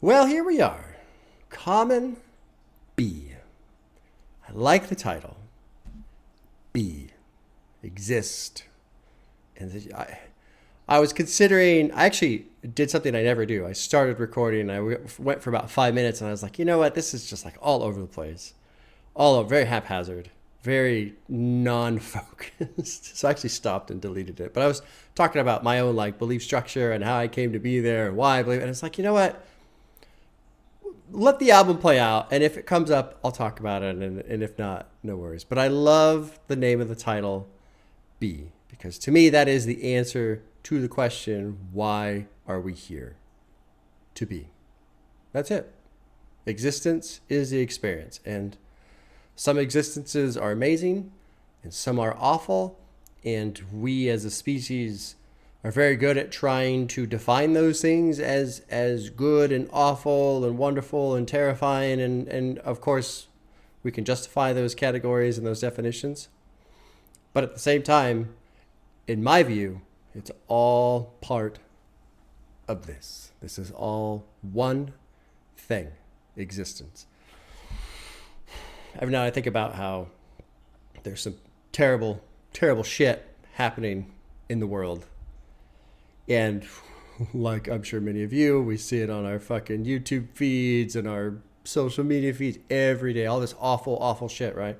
Well, here we are. Common B. I like the title. B. Exist. And I was considering, I actually did something I never do. I started recording and I went for about 5 minutes and I was like, you know what? This is just like all over the place. All over, very haphazard, very non-focused. So I actually stopped and deleted it. But I was talking about my own like belief structure and how I came to be there and why I believe it. And it's like, you know what? Let the album play out. And if it comes up, I'll talk about it. And if not, no worries. But I love the name of the title, B. Because to me, that is the answer to the question, why are we here? To be. That's it. Existence is the experience. And some existences are amazing and some are awful. And we as a species are very good at trying to define those things as good and awful and wonderful and terrifying. And of course, we can justify those categories and those definitions. But at the same time, in my view, it's all part of this. This is all one thing, existence. Every now and I think about how there's some terrible, terrible shit happening in the world. And like I'm sure many of you, we see it on our fucking YouTube feeds and our social media feeds every day. All this awful, awful shit, right?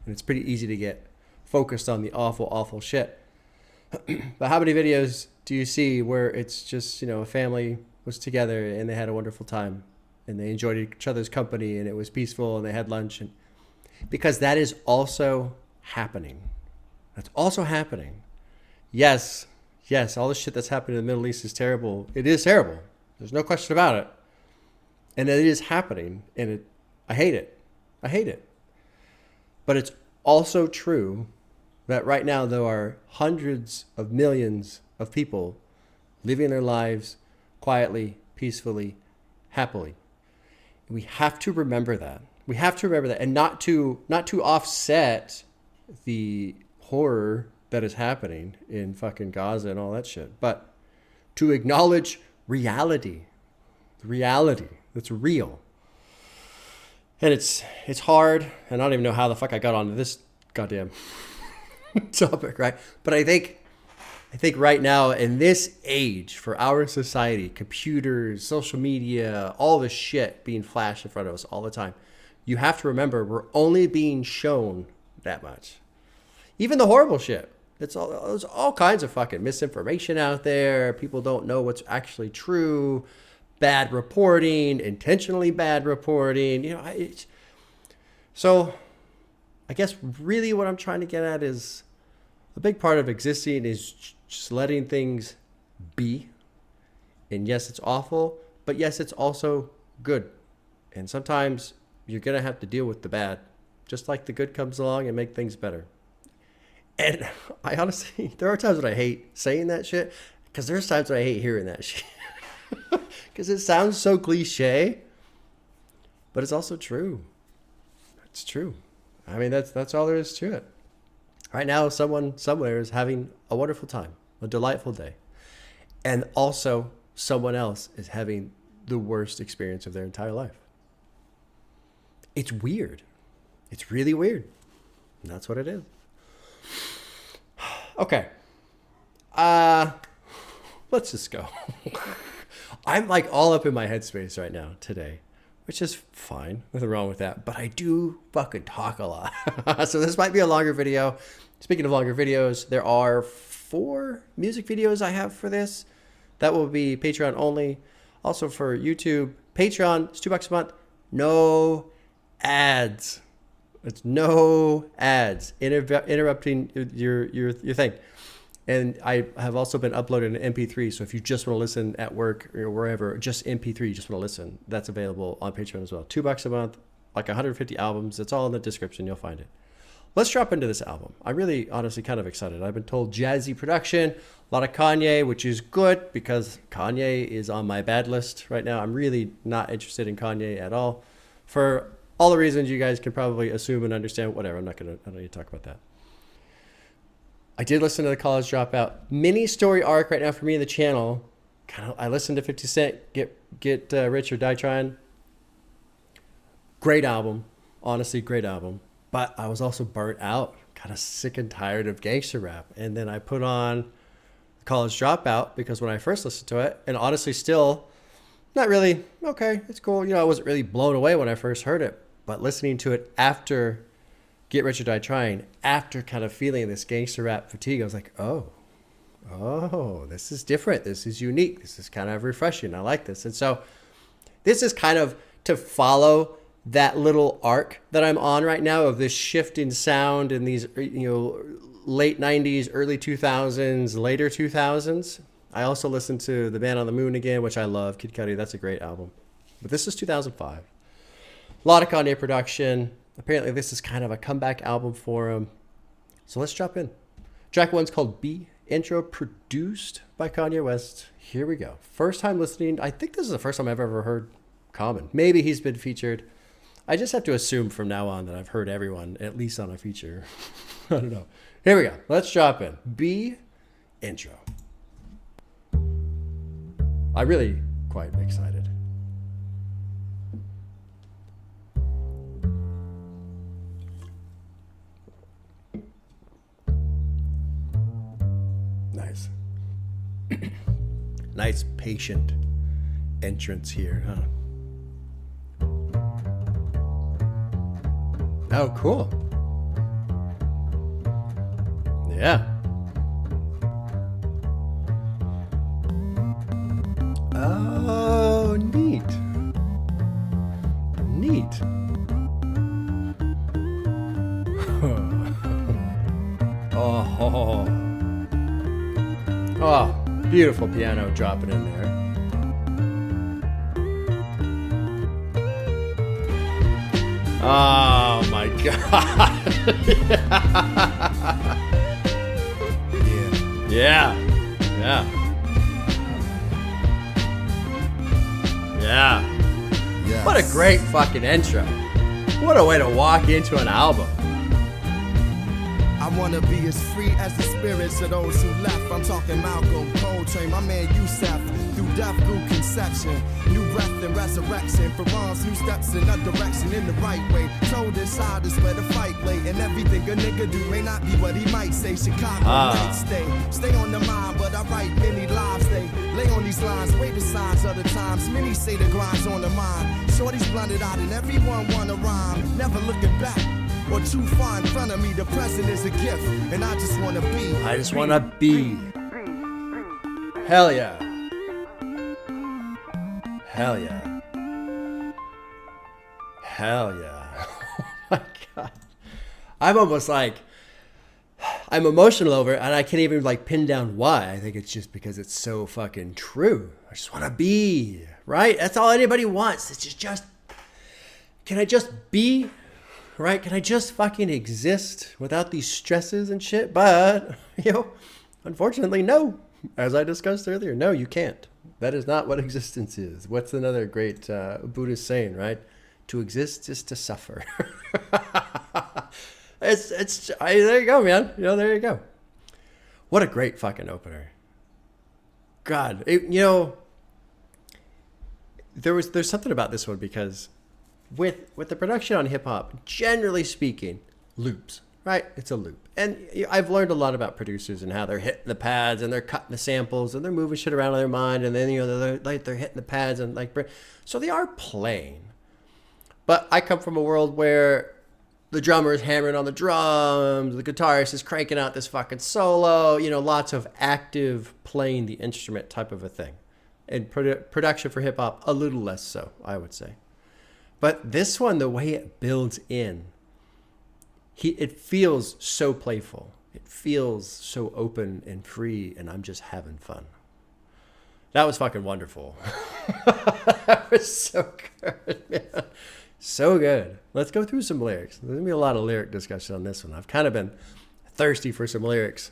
And it's pretty easy to get focused on the awful, awful shit. But how many videos do you see where it's just, you know, a family was together and they had a wonderful time and they enjoyed each other's company and it was peaceful and they had lunch? And because that is also happening. That's also happening. Yes, all the shit that's happening in the Middle East is terrible. It is terrible. There's no question about it. And it is happening. And I hate it. I hate it. But it's also true that right now there are hundreds of millions of people living their lives quietly, peacefully, happily. We have to remember that. We have to remember that, and not to offset the horror that is happening in fucking Gaza and all that shit, but to acknowledge reality, the reality that's real. And it's hard, and I don't even know how the fuck I got onto this goddamn topic, right? But I think right now in this age for our society, computers, social media, all this shit being flashed in front of us all the time, you have to remember we're only being shown that much. Even the horrible shit. There's all kinds of fucking misinformation out there. People don't know what's actually true. Bad reporting, intentionally bad reporting. You know, so I guess really what I'm trying to get at is a big part of existing is just letting things be. And yes, it's awful, but yes, it's also good. And sometimes you're going to have to deal with the bad, just like the good comes along and make things better. And I honestly, there are times when I hate saying that shit, because there's times when I hate hearing that shit. Because it sounds so cliche, but it's also true. It's true. I mean, that's all there is to it. Right now, someone somewhere is having a wonderful time, a delightful day. And also, someone else is having the worst experience of their entire life. It's weird. It's really weird. And that's what it is. Okay. Let's just go. I'm like all up in my headspace right now today, which is fine. Nothing wrong with that. But I do fucking talk a lot. So this might be a longer video. Speaking of longer videos, there are 4 music videos I have for this. That will be Patreon only. Also for YouTube, Patreon, it's $2 a month. No ads. It's no ads interrupting your thing. And I have also been uploading an MP3. So if you just want to listen at work or wherever, just MP3, you just want to listen, that's available on Patreon as well. $2 a month, like 150 albums. It's all in the description. You'll find it. Let's drop into this album. I'm really honestly kind of excited. I've been told jazzy production, a lot of Kanye, which is good because Kanye is on my bad list right now. I'm really not interested in Kanye at all for all the reasons you guys can probably assume and understand. Whatever, I don't need to talk about that. I did listen to the College Dropout mini story arc right now for me in the channel. I listened to 50 Cent, Get Rich or Die Trying. Great album. Honestly, great album. But I was also burnt out, kind of sick and tired of gangster rap. And then I put on College Dropout because when I first listened to it, and honestly still not really, okay, it's cool. You know, I wasn't really blown away when I first heard it. But listening to it after Get Rich or Die Trying, after kind of feeling this gangster rap fatigue, I was like, oh, this is different. This is unique. This is kind of refreshing. I like this. And so this is kind of to follow that little arc that I'm on right now of this shift in sound in these, you know, late 90s, early 2000s, later 2000s. I also listened to The Man on the Moon again, which I love. Kid Cudi, that's a great album. But this is 2005. A lot of Kanye production. Apparently this is kind of a comeback album for him. So let's drop in. Track one's called B. Intro, produced by Kanye West. Here we go. First time listening. I think this is the first time I've ever heard Common. Maybe he's been featured. I just have to assume from now on that I've heard everyone at least on a feature. I don't know. Here we go. Let's drop in. B. Intro. I'm really quite excited. Nice. Nice patient entrance here, huh? Oh, cool. Yeah. Oh, neat. Neat. Oh. Oh, beautiful piano dropping in there. Oh my God. Yeah. Yes. What a great fucking intro. What a way to walk into an album. I wanna be as free as the spirits of those who left. I'm talking Malcolm, Coltrane, my man Yusef. Through death, through conception, new breath and resurrection. For wrongs, new steps in a direction in the right way. Told inside is where the fight lay. And everything a nigga do may not be what he might say. Chicago night stay on the mind, but I write many lives. They lay on these lines, wait the signs of the times. Many say the grind's on the mind. Shorty's blunted out and everyone wanna rhyme. Never looking back or too far in front of me. The present is a gift, and I just wanna be. I just wanna be. Hell yeah. Hell yeah. Hell yeah. Oh my God. I'm almost like, I'm emotional over it, and I can't even like pin down why. I think it's just because it's so fucking true. I just want to be, right? That's all anybody wants. It's just, can I just be, right? Can I just fucking exist without these stresses and shit? But, you know, unfortunately, no. As I discussed earlier, no, you can't. That is not what existence is. What's another great Buddhist saying, right? To exist is to suffer. There you go, man. You know, there you go. What a great fucking opener. God, there's something about this one because with the production on hip hop, generally speaking, loops, right? It's a loop. And I've learned a lot about producers and how they're hitting the pads and they're cutting the samples and they're moving shit around in their mind. And then, they're hitting the pads and so they are playing. But I come from a world where the drummer is hammering on the drums, the guitarist is cranking out this fucking solo, lots of active playing the instrument type of a thing. And production for hip hop, a little less so, I would say. But this one, the way it builds in, it feels so playful. It feels so open and free, and I'm just having fun. That was fucking wonderful. That was so good, man. So good. Let's go through some lyrics. There's going to be a lot of lyric discussion on this one. I've kind of been thirsty for some lyrics.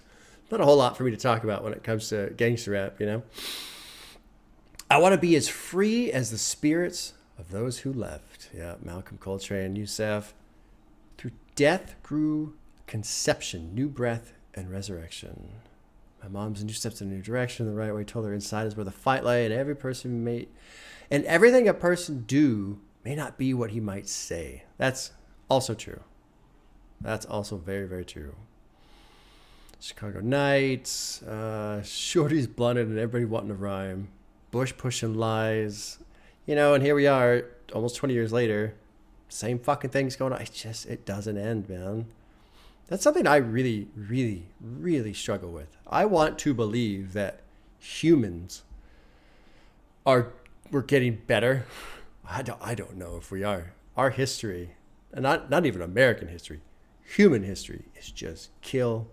Not a whole lot for me to talk about when it comes to gangster rap, I want to be as free as the spirits of those who left. Yeah, Malcolm, Coltrane, Yusef. Through death grew conception, new breath, and resurrection. My mom's a new steps in a new direction, the right way. Told her inside is where the fight lay, and everything a person do may not be what he might say. That's also true. That's also very, very true. Chicago Nights, Shorty's blunted and everybody wanting to rhyme. Bush pushing lies. You know, and here we are, almost 20 years later. Same fucking thing's going on. It doesn't end, man. That's something I really, really, really struggle with. I want to believe that humans we're getting better. I don't know if we are. Our history, and not even American history, human history is just kill.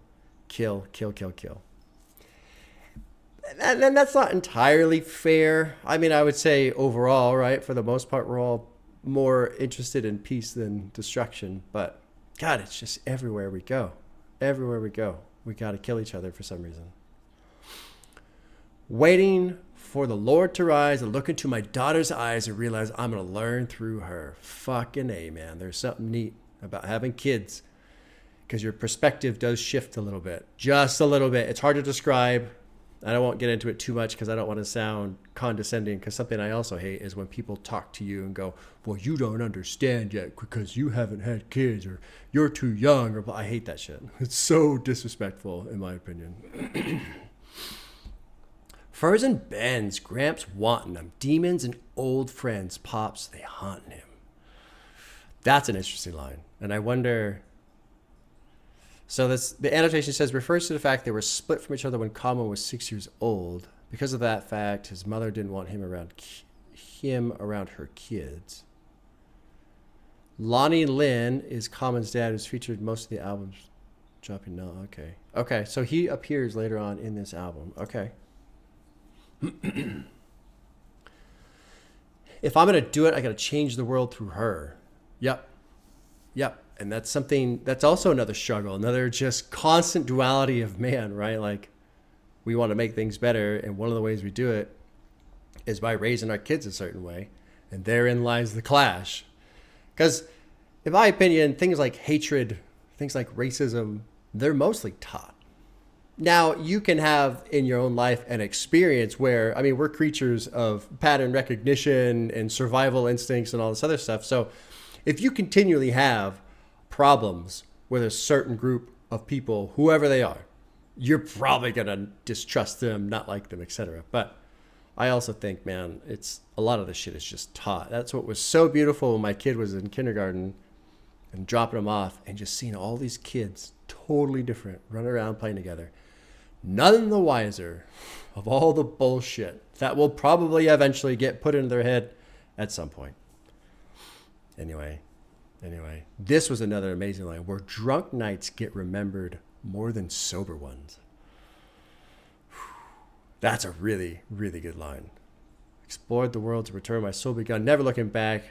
And that's not entirely fair. I mean, I would say overall, right, for the most part, we're all more interested in peace than destruction. But, God, it's just everywhere we go. Everywhere we go, we got to kill each other for some reason. Waiting for the Lord to rise and look into my daughter's eyes and realize I'm going to learn through her. Fucking A, man. There's something neat about having kids. Because your perspective does shift a little bit. Just a little bit. It's hard to describe. I won't get into it too much because I don't want to sound condescending. Because something I also hate is when people talk to you and go, well, you don't understand yet because you haven't had kids or you're too young. Or I hate that shit. It's so disrespectful in my opinion. Furs and bends, Gramps wanting them. Demons and old friends, Pops, they haunting him. That's an interesting line. And I wonder... So the annotation says, refers to the fact they were split from each other when Conway was 6 years old. Because of that fact, his mother didn't want him around her kids. Lonnie Lynn is Common's dad, who's featured most of the albums dropping now. Okay, so he appears later on in this album. Okay. If I'm going to do it, I got to change the world through her. Yep. And that's something, that's also another struggle, another just constant duality of man, right? Like, we want to make things better, and one of the ways we do it is by raising our kids a certain way, and therein lies the clash. Because, in my opinion, things like hatred, things like racism, they're mostly taught. Now, you can have in your own life an experience where, I mean, we're creatures of pattern recognition and survival instincts and all this other stuff, so if you continually have problems with a certain group of people, whoever they are, you're probably going to distrust them, not like them, etc. But I also think, man, it's a lot of this shit is just taught. That's what was so beautiful when my kid was in kindergarten and dropping him off and just seeing all these kids totally different running around playing together. None the wiser of all the bullshit that will probably eventually get put into their head at some point. Anyway, this was another amazing line where drunk nights get remembered more than sober ones. That's a really, really good line. Explored the world to return my soul begun, never looking back,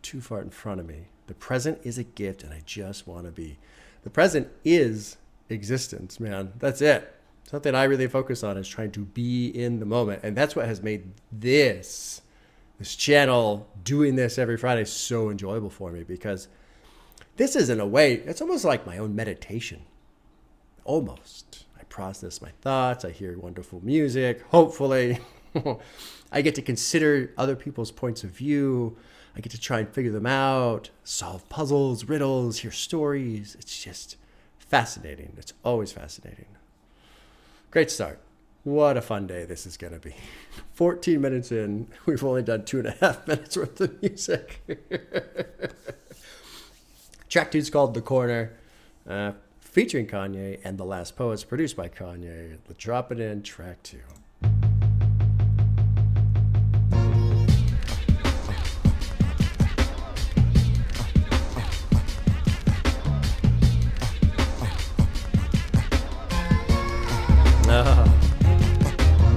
too far in front of me. The present is a gift and I just want to be. The present is existence, man. That's it. Something I really focus on is trying to be in the moment. And that's what has made this channel, doing this every Friday, so enjoyable for me, because this is, in a way, it's almost like my own meditation. Almost. I process my thoughts. I hear wonderful music. Hopefully, I get to consider other people's points of view. I get to try and figure them out, solve puzzles, riddles, hear stories. It's just fascinating. It's always fascinating. Great start. What a fun day this is going to be. 14 minutes in, we've only done 2.5 minutes worth of music. Track 2 is called The Corner, featuring Kanye and The Last Poets, produced by Kanye. Let's drop it in, track 2.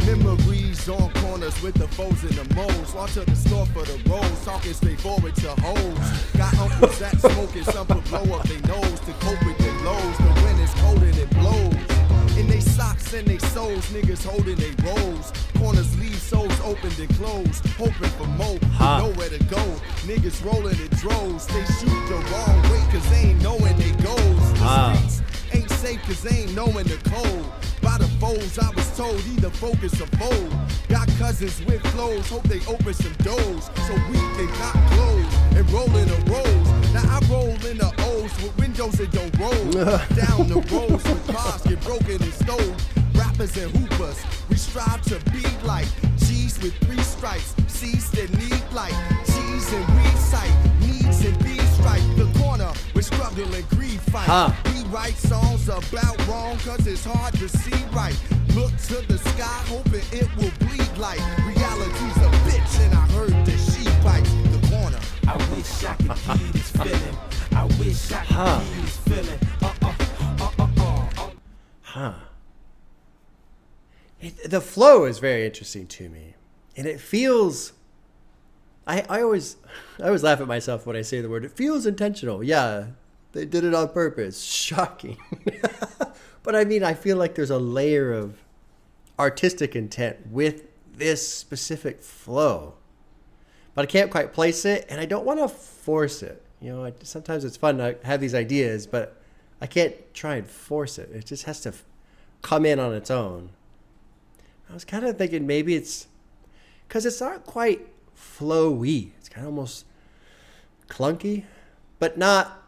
Memories on corners with the foes and the moles. Walk to the store for the rolls, talking straightforward to hoes. Got uncles that smoking, some put blow up their nose to cope with their lows. The wind is cold and it blows. In they socks and they soles, niggas holding they rolls. Corners leave souls opened and closed, hoping for more. Nowhere to go. Niggas rolling in droves. They shoot the wrong way cause they ain't knowing they goes. The streets ain't ain't safe cause they ain't knowing the code. By the foes I was told either focus or fold. Got cousins with flows, hope they open some doors so we can got clothes and roll in the rolls. Now I roll in the O's with windows that don't roll. Down the roads with cars get broken and stole. Rappers and hoopers, we strive to be like G's with 3 stripes, C's that need like G's and weed sight, needs and B stripe. The corner with struggle and greed fight. We write songs about wrong cause it's hard to see right. Look to the sky hoping it will bleed like reality's a bitch and I heard that she bites the corner. I wish I could feel this feeling. I wish I could feel this feeling. The flow is very interesting to me, and it feels. I always laugh at myself when I say the word. It feels intentional. Yeah, they did it on purpose. Shocking, but I mean, I feel like there's a layer of artistic intent with this specific flow, but I can't quite place it, and I don't want to force it. You know, sometimes it's fun to have these ideas, but I can't try and force it. It just has to come in on its own. I was kind of thinking maybe it's because it's not quite flowy. It's kind of almost clunky, but not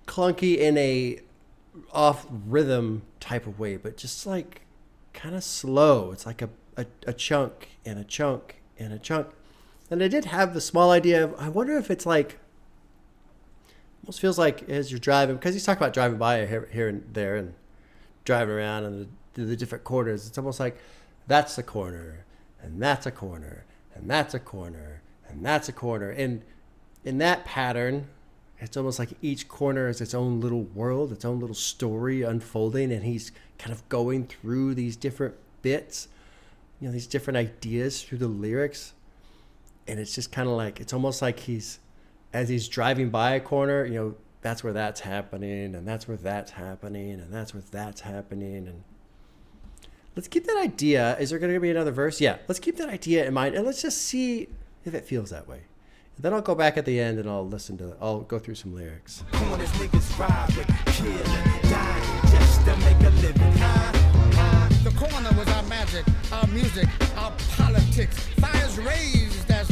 clunky in a off rhythm type of way, but just like kind of slow. It's like a chunk and a chunk and a chunk. And I did have the small idea of, I wonder if it's like, almost feels like as you're driving, because he's talking about driving by here and there and driving around and the different corners. It's almost like that's a corner, and that's a corner, and that's a corner, and that's a corner. And in that pattern, it's almost like each corner is its own little world, its own little story unfolding, and he's kind of going through these different bits, you know, these different ideas through the lyrics. And it's just kind of like, it's almost like as he's driving by a corner, you know, that's where that's happening, and that's where that's happening, and that's where that's happening. And let's keep that idea. Is there going to be another verse? Yeah, let's keep that idea in mind, and let's just see if it feels that way. And then I'll go back at the end and I'll go through some lyrics. Corners niggas robbing, killing, dying just to make a living. The corner was our magic, our music, our politics. Fires raised as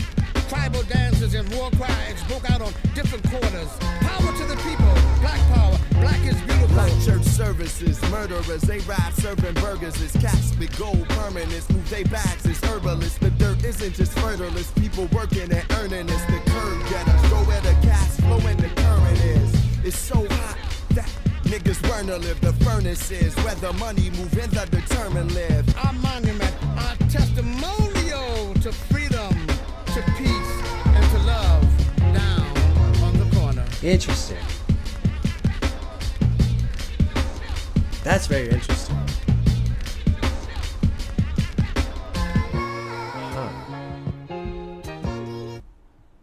tribal dances and war cries broke out on different corners. Power to the people, black power, black is beautiful. Like church services, murderers, they ride serving burgers. It's cats with gold permanents, move they bags, it's herbalists. The dirt isn't just fertile, it's people working and earning. It's the curb getters, go where the cash flow and the current is. It's so hot that niggas burn to live. The furnace is where the money move and the determined live. Our monument, our testimonial to freedom, to peace, and to love down on the corner. Interesting. That's very interesting.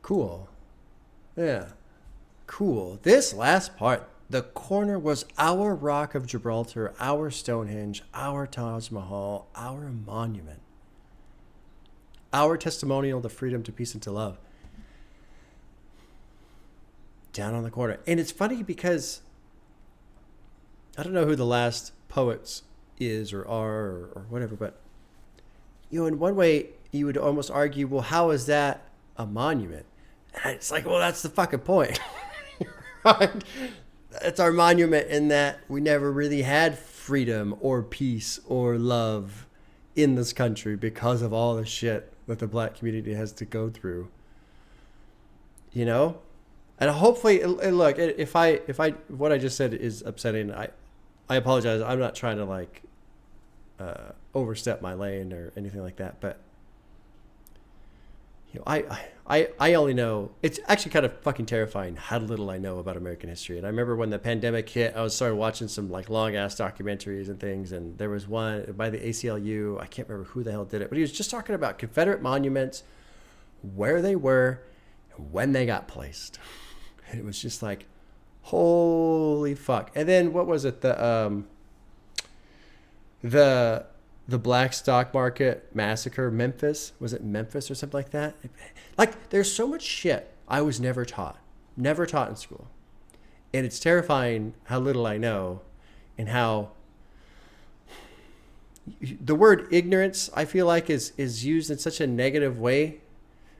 Cool. Yeah. Cool. This last part, the corner was our Rock of Gibraltar, our Stonehenge, our Taj Mahal, our monument, our testimonial to freedom, to peace, and to love. Down on the corner. And it's funny because I don't know who the last poets is or are or whatever, but, you know, in one way you would almost argue, well, how is that a monument? And it's like, well, that's the fucking point. Right? It's our monument in that we never really had freedom or peace or love in this country because of all the shit that the black community has to go through. You know? And hopefully, look, if what I just said is upsetting, I apologize. I'm not trying to like overstep my lane or anything like that. But you know, I only know, it's actually kind of fucking terrifying how little I know about American history. And I remember when the pandemic hit, I started watching some like long ass documentaries and things. And there was one by the ACLU. I can't remember who the hell did it, but he was just talking about Confederate monuments, where they were, and when they got placed. And it was just like, holy fuck. And then what was it? The black stock market massacre, Memphis. Was it Memphis or something like that? Like, there's so much shit I was never taught in school. And it's terrifying how little I know. and how the word ignorance, I feel like, is used in such a negative way,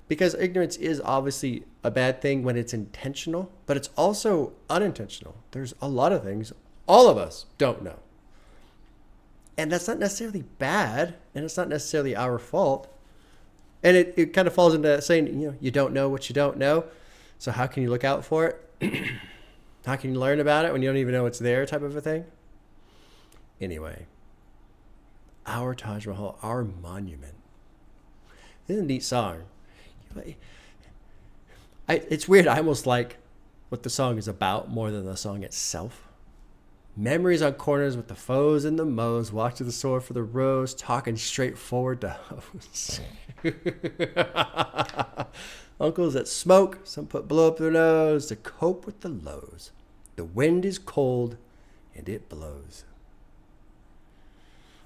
because ignorance is obviously a bad thing when it's intentional, but it's also unintentional. There's a lot of things all of us don't know. And that's not necessarily bad, and it's not necessarily our fault. And it kind of falls into saying, you don't know what you don't know. So how can you look out for it? How can you learn about it when you don't even know it's there, type of a thing? Anyway, our Taj Mahal, our monument. This is a neat song. It's weird. I almost like what the song is about more than the song itself. Memories on corners with the foes and the mows. Walk to the store for the rose. Talking straight forward to hoes. Uncles that smoke. Some put blow up their nose to cope with the lows. The wind is cold and it blows.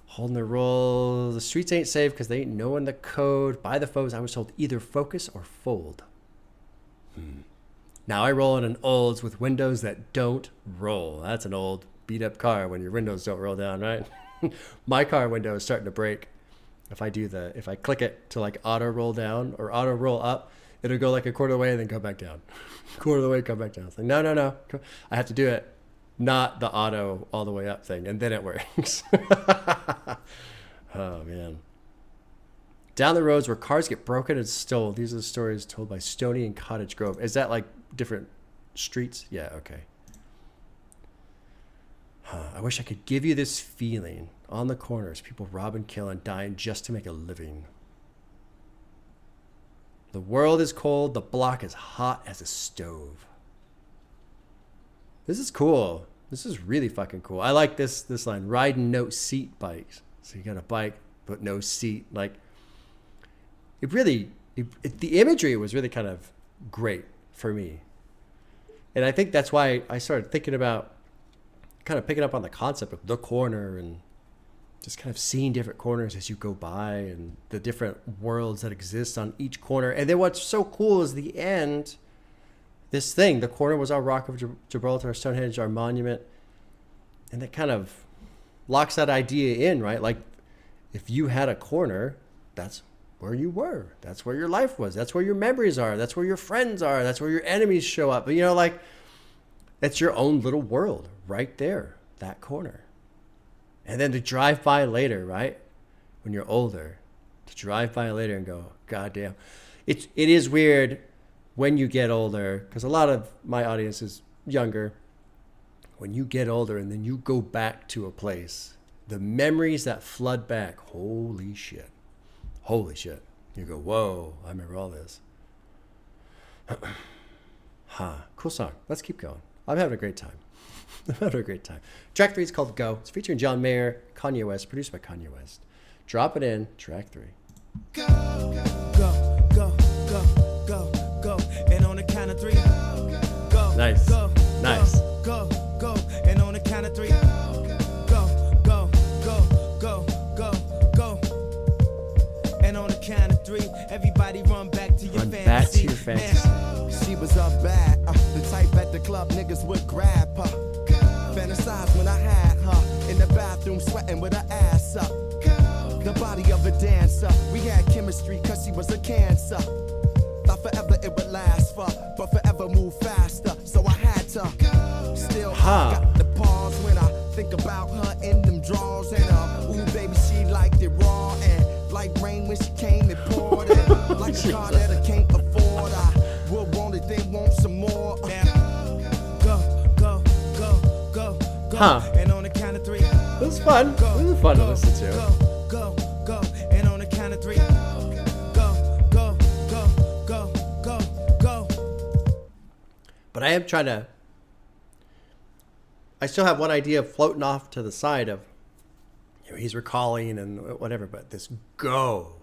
Holding the roll. The streets ain't safe because they ain't knowing the code. By the foes, I was told either focus or fold. Now I roll in an Olds with windows that don't roll. That's an old beat up car when your windows don't roll down, right? My car window is starting to break. If I click it to like auto roll down or auto roll up, it'll go like a quarter of the way and then go back down. Quarter of the way, come back down. It's like, no. I have to do it. Not the auto all the way up thing. And then it works. Oh, man. Down the roads where cars get broken and stolen. These are the stories told by Stony and Cottage Grove. Is that like different streets? Yeah, okay. I wish I could give you this feeling. On the corners, people robbing, killing, dying just to make a living. The world is cold. The block is hot as a stove. This is cool. This is really fucking cool. I like this line. Riding no seat bikes. So you got a bike, but no seat. Like, the imagery was really kind of great for me. And I think that's why I started thinking about kind of picking up on the concept of the corner and just kind of seeing different corners as you go by and the different worlds that exist on each corner. And then what's so cool is the end, this thing, the corner was our Rock of Gibraltar, Stonehenge, our monument. And that kind of locks that idea in, right? Like, if you had a corner, that's where you were. That's where your life was. That's where your memories are. That's where your friends are. That's where your enemies show up. But, like, that's your own little world right there, that corner. And then to drive by later, right? When you're older, to drive by later and go, God damn. It is weird when you get older, because a lot of my audience is younger. When you get older and then you go back to a place, the memories that flood back, holy shit. Holy shit. You go, whoa, I remember all this. Cool song. Let's keep going. I'm having a great time. Track 3 is called Go. It's featuring John Mayer, Kanye West, produced by Kanye West. Drop it in, track 3. Go, go, go, go, go, go. And on the count of 3, go. Nice. Go, nice. Go, go, go. And on the count of 3, go, go, go, go, go, go. And on the count of 3, everybody run back to your fantasy. Back to your fantasy. She was up bad, the type at the club niggas would grab her. Fantasize when I had her in the bathroom sweating with her ass up. The body of a dancer, we had chemistry cause she was a cancer. Thought forever it would last for, but forever move faster. So I had to still got the pause when I think about her in them drawers. And ooh baby she liked it raw and like rain when she came and poured it. Like a car that I can't afford. I would want it, then want some more. And on the count of 3, It was fun. It was fun to listen to. Go, go, and on the count of 3, go, go, go, go, go, go. But I am trying to. I still have one idea floating off to the side of, he's recalling and whatever, but this go,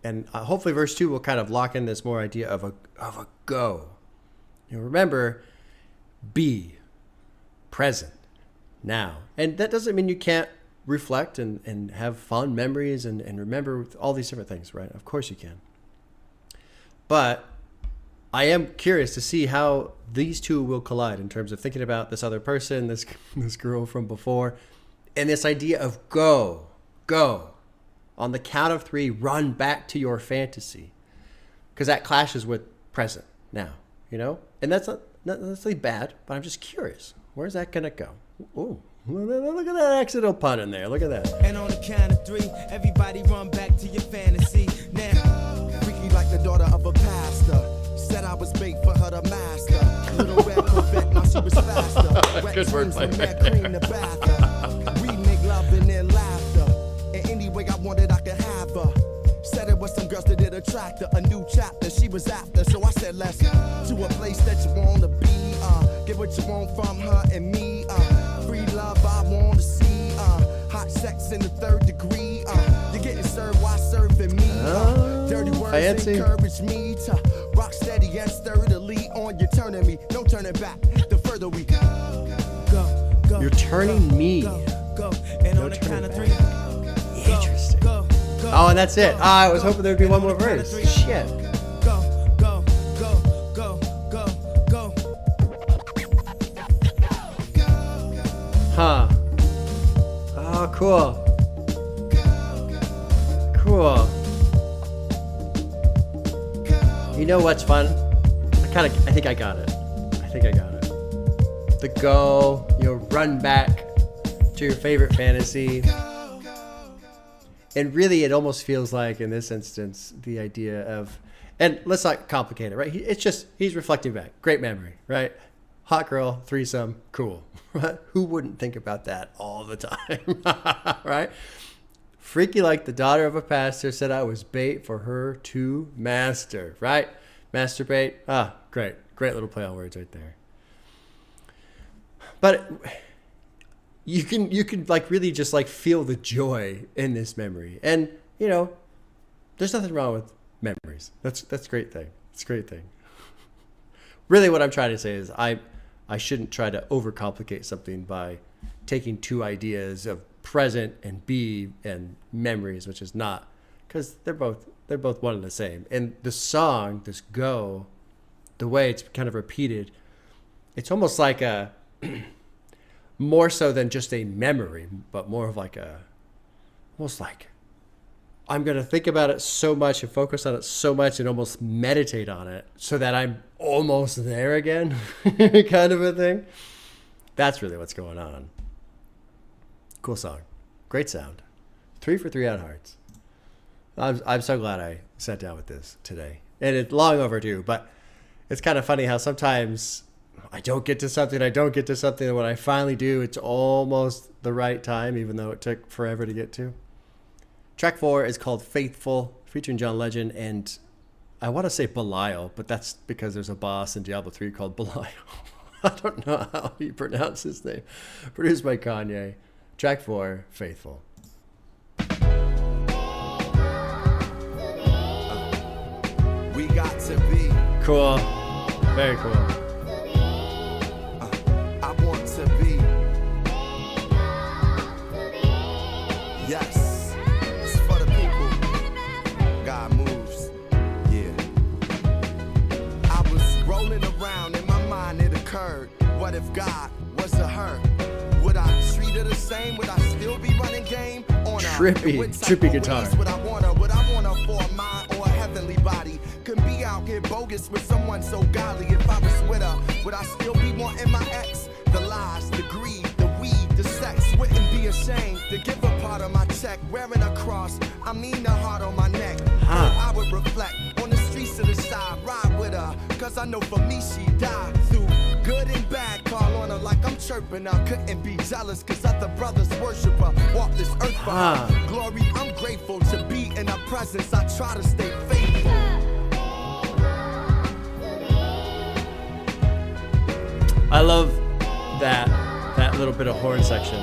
and hopefully verse 2 will kind of lock in this more idea of a go. Remember, be present. Now, and that doesn't mean you can't reflect and have fond memories and remember all these different things, right? Of course you can. But I am curious to see how these two will collide in terms of thinking about this other person, this girl from before, and this idea of go. On the count of 3, run back to your fantasy. Because that clashes with present now, you know? And that's not necessarily bad, but I'm just curious. Where's that going to go? Ooh, look at that accidental pun in there. Look at that. And on the count of 3, everybody run back to your fantasy. Now, Freaky like the daughter of a pastor. Said I was bait for her to master. Little red Corvette, now she was faster. Wet Good dreams wordplay from right that cream to bath her. We make love and then laughter. And any way I wanted, I could have her. Said it was some girls that did attract her. A new chapter she was after. So I said, let's to a place that you want to be. Get what you want from her and me. Free love I want to see. Hot sex in the 3rd degree. You're getting served while serving me. Dirty words fancy. Encourage me to rock steady and sturdily on your turning me. No turning back. The further we go. You're turning me. Go. And No on the turning count of back. 3. Interesting. Go. Oh, and that's it. I was hoping there'd be one more verse. Shit. Go. Huh. Oh, cool. Cool. You know what's fun? I think I got it. The go, run back to your favorite fantasy. And really, it almost feels like, in this instance, the idea of, and let's not complicate it, right? It's just, he's reflecting back. Great memory, right? Hot girl, threesome, cool. Who wouldn't think about that all the time, right? Freaky like the daughter of a pastor, said I was bait for her to master, right? Masturbate. Great little play on words right there. But you can like really just like feel the joy in this memory. And, there's nothing wrong with memories. That's a great thing. It's a great thing. Really what I'm trying to say is I shouldn't try to overcomplicate something by taking two ideas of present and be and memories, which is not, because they're both one and the same. And the song, this go, the way it's kind of repeated, it's almost like a more so than just a memory, but more of like almost like I'm going to think about it so much and focus on it so much and almost meditate on it so that I'm almost there again, kind of a thing. That's really what's going on. Cool song. Great sound. 3 for 3 on hearts. I'm so glad I sat down with this today. And it's long overdue, but it's kind of funny how sometimes I don't get to something, and when I finally do, it's almost the right time, even though it took forever to get to. Track 4 is called Faithful, featuring John Legend, and I want to say Belial, but that's because there's a boss in Diablo 3 called Belial. I don't know how you pronounce his name. Produced by Kanye. Track 4, Faithful. We got to be. Cool. Very cool. I want to be. Yes. It's for the people. God moves. Yeah. I was rolling around in my mind, it occurred. What if God was a her? Would I treat her the same? Would I still be running game? On trippy guitar. Would I want her for a mind or a heavenly body? Couldn't be out here bogus with someone so godly. If I was with her, would I still be wanting my ex? The lies, the greed, the weed, the sex. Wouldn't be ashamed to give a part of my check. Wearing a cross, I mean the heart on my neck. I would reflect on the streets of the side. Ride with her, cause I know for me she died. Through good and bad, call on her like I'm chirping her. Couldn't be jealous cause other brothers worship her. Walk this earth for her glory. I'm grateful to be in her presence. I try to stay faithful. I love that little bit of horn section.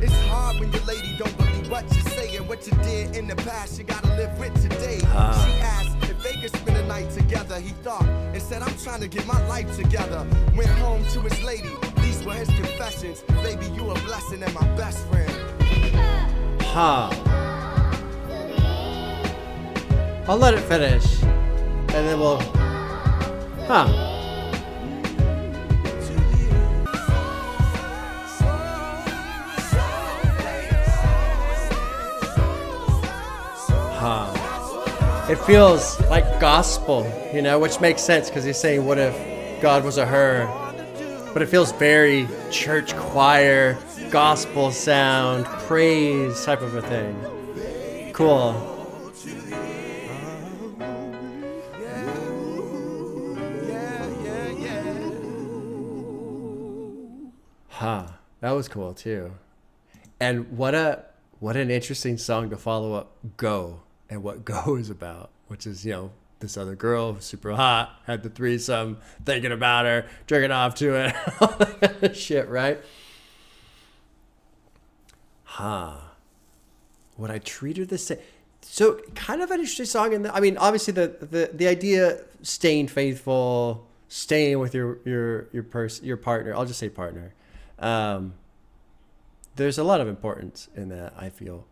It's hard when your lady don't believe what you say and what you did in the past. You gotta live with today. She asked if they could spend a night together. He thought and said, I'm trying to get my life together. Went home to his lady. These were his confessions. Baby, you a blessing and my best friend. I'll let it finish. And then we'll... Huh. It feels like gospel, you know, which makes sense because he's saying, what if God was a her? But it feels very church choir, gospel sound, praise type of a thing. Cool. Huh. That was cool too. And what an interesting song to follow up Go. And what Go is about, which is, you know, this other girl who's super hot, had the threesome, thinking about her, drinking off to it, all that shit, right? Would I treat her the same? So kind of an interesting song. I mean, obviously the idea, staying faithful, staying with your partner. I'll just say partner. There's a lot of importance in that, I feel.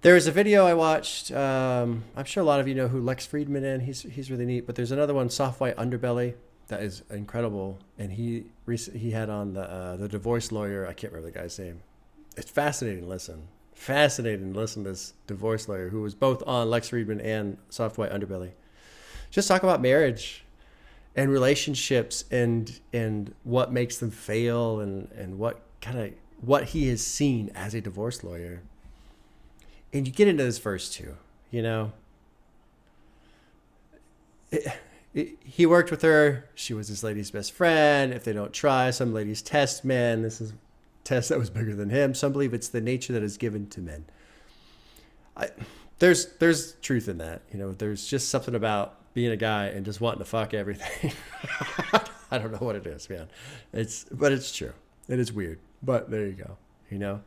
There was a video I watched. I'm sure a lot of you know who Lex Friedman is. He's really neat. But there's another one, Soft White Underbelly, that is incredible. And he had on the divorce lawyer. I can't remember the guy's name. It's fascinating to listen. Fascinating to listen to this divorce lawyer who was both on Lex Friedman and Soft White Underbelly. Just talk about marriage and relationships and what makes them fail and what he has seen as a divorce lawyer. And you get into this verse too, you know. He worked with her. She was this lady's best friend. If they don't try, some ladies test men. This is a test that was bigger than him. Some believe it's the nature that is given to men. There's truth in that. You know, there's just something about being a guy and just wanting to fuck everything. I don't know what it is, man. But it's true. It is weird. But there you go. You know.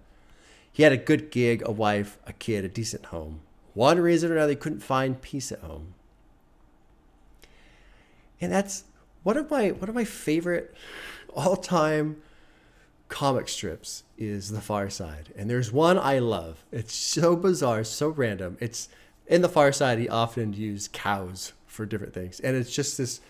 He had a good gig, a wife, a kid, a decent home. One reason or another, he couldn't find peace at home. And that's one of my favorite all-time comic strips is The Far Side. And there's one I love. It's so bizarre, so random. It's in The Far Side, he often used cows for different things. And it's just this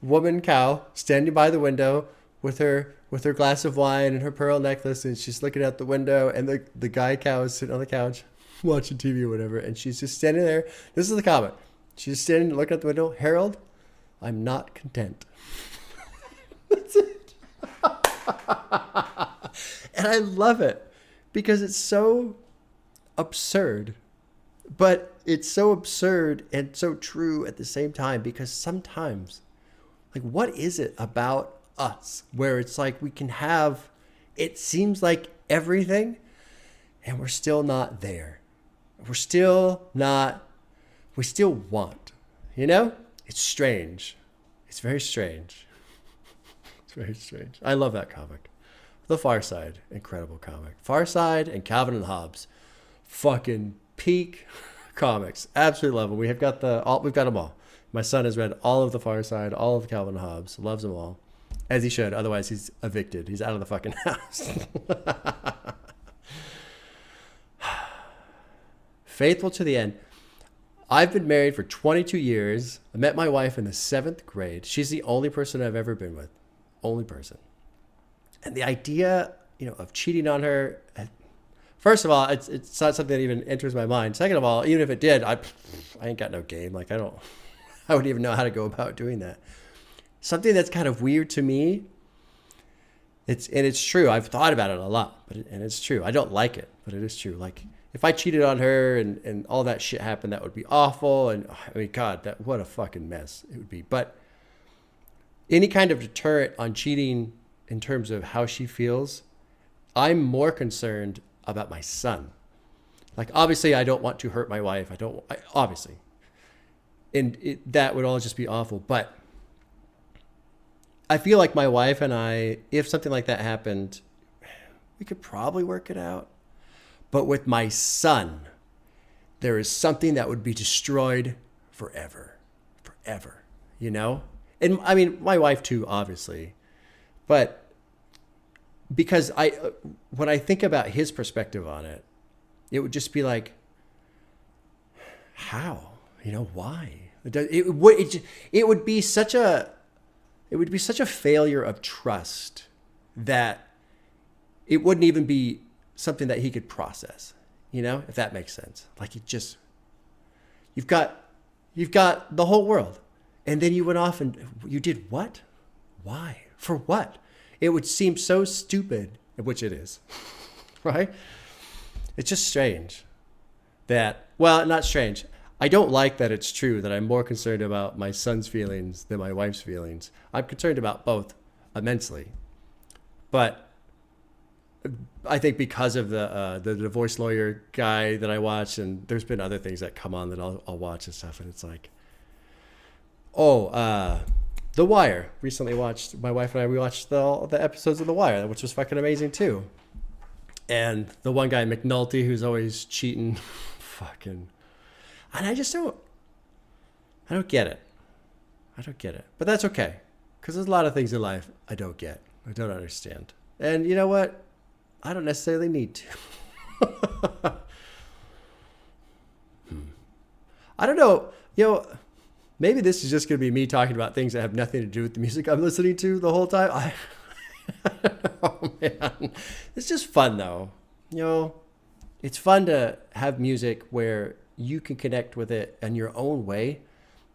woman cow standing by the window with her glass of wine and her pearl necklace, and she's looking out the window, and the guy cow is sitting on the couch watching TV or whatever, and she's just standing there. This is the comment. She's standing looking out the window. Harold, I'm not content. That's it. And I love it because it's so absurd, but it's so absurd and so true at the same time, because sometimes, like, what is it about us where it's like we can have, it seems like everything, and we're still not there. We still want, you know? It's strange. It's very strange. It's very strange. I love that comic. The Far Side, incredible comic. Far Side and Calvin and Hobbes, fucking peak comics. Absolutely love them. We've got them all. My son has read all of The Far Side, all of Calvin and Hobbes, loves them all. As he should. Otherwise, he's evicted. He's out of the fucking house. Faithful to the end. I've been married for 22 years. I met my wife in the 7th grade. She's the only person I've ever been with. Only person. And the idea, you know, of cheating on her, first of all, it's not something that even enters my mind. Second of all, even if it did, I ain't got no game. Like, I wouldn't even know how to go about doing that. Something that's kind of weird to me. It's true. I've thought about it a lot, and it's true. I don't like it, but it is true. Like, if I cheated on her and all that shit happened, that would be awful. And I mean, God, what a fucking mess it would be. But any kind of deterrent on cheating in terms of how she feels, I'm more concerned about my son. Like, obviously, I don't want to hurt my wife. Obviously. And that would all just be awful. But I feel like my wife and I, if something like that happened, we could probably work it out. But with my son, there is something that would be destroyed forever. Forever. You know? And I mean, my wife too, obviously. But because when I think about his perspective on it, it would just be like, how? You know, why? It would be such a failure of trust that it wouldn't even be something that he could process, you know, if that makes sense. Like you've got the whole world, and then you went off and you did what? Why? For what? It would seem so stupid, which it is, right? It's just strange that, well, not strange. I don't like that it's true that I'm more concerned about my son's feelings than my wife's feelings. I'm concerned about both immensely. But I think because of the divorce lawyer guy that I watch, and there's been other things that come on that I'll watch and stuff, and it's like, The Wire. Recently watched, my wife and I, we watched the episodes of The Wire, which was fucking amazing too. And the one guy, McNulty, who's always cheating, fucking, and I don't get it. I don't get it. But that's okay. Because there's a lot of things in life I don't get. I don't understand. And you know what? I don't necessarily need to. I don't know. You know, maybe this is just going to be me talking about things that have nothing to do with the music I'm listening to the whole time. Oh, man. It's just fun, though. You know, it's fun to have music where you can connect with it in your own way.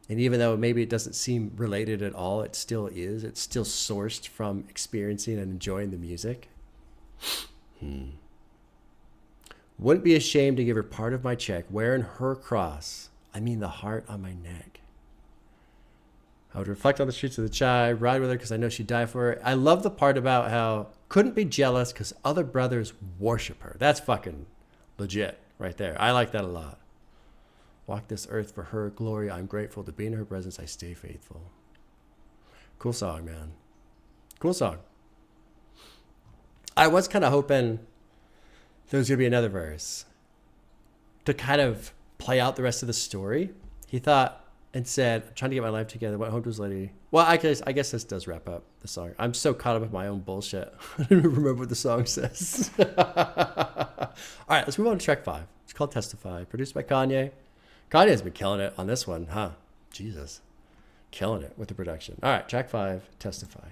And even though maybe it doesn't seem related at all, it still is. It's still sourced from experiencing and enjoying the music. Wouldn't be ashamed to give her part of my check, wearing her cross. I mean the heart on my neck. I would reflect on the streets of the Chai, ride with her because I know she'd die for it. I love the part about how couldn't be jealous because other brothers worship her. That's fucking legit right there. I like that a lot. Walk this earth for her glory. I'm grateful to be in her presence. I stay faithful. Cool song, man. Cool song. I was kind of hoping there was going to be another verse to kind of play out the rest of the story. He thought and said, I'm trying to get my life together. Went home to his lady. Well, I guess this does wrap up the song. I'm so caught up with my own bullshit. I don't even remember what the song says. All right, let's move on to track 5. It's called Testify, produced by Kanye. Kanye's been killing it on this one, huh? Jesus. Killing it with the production. All right, track 5, Testify.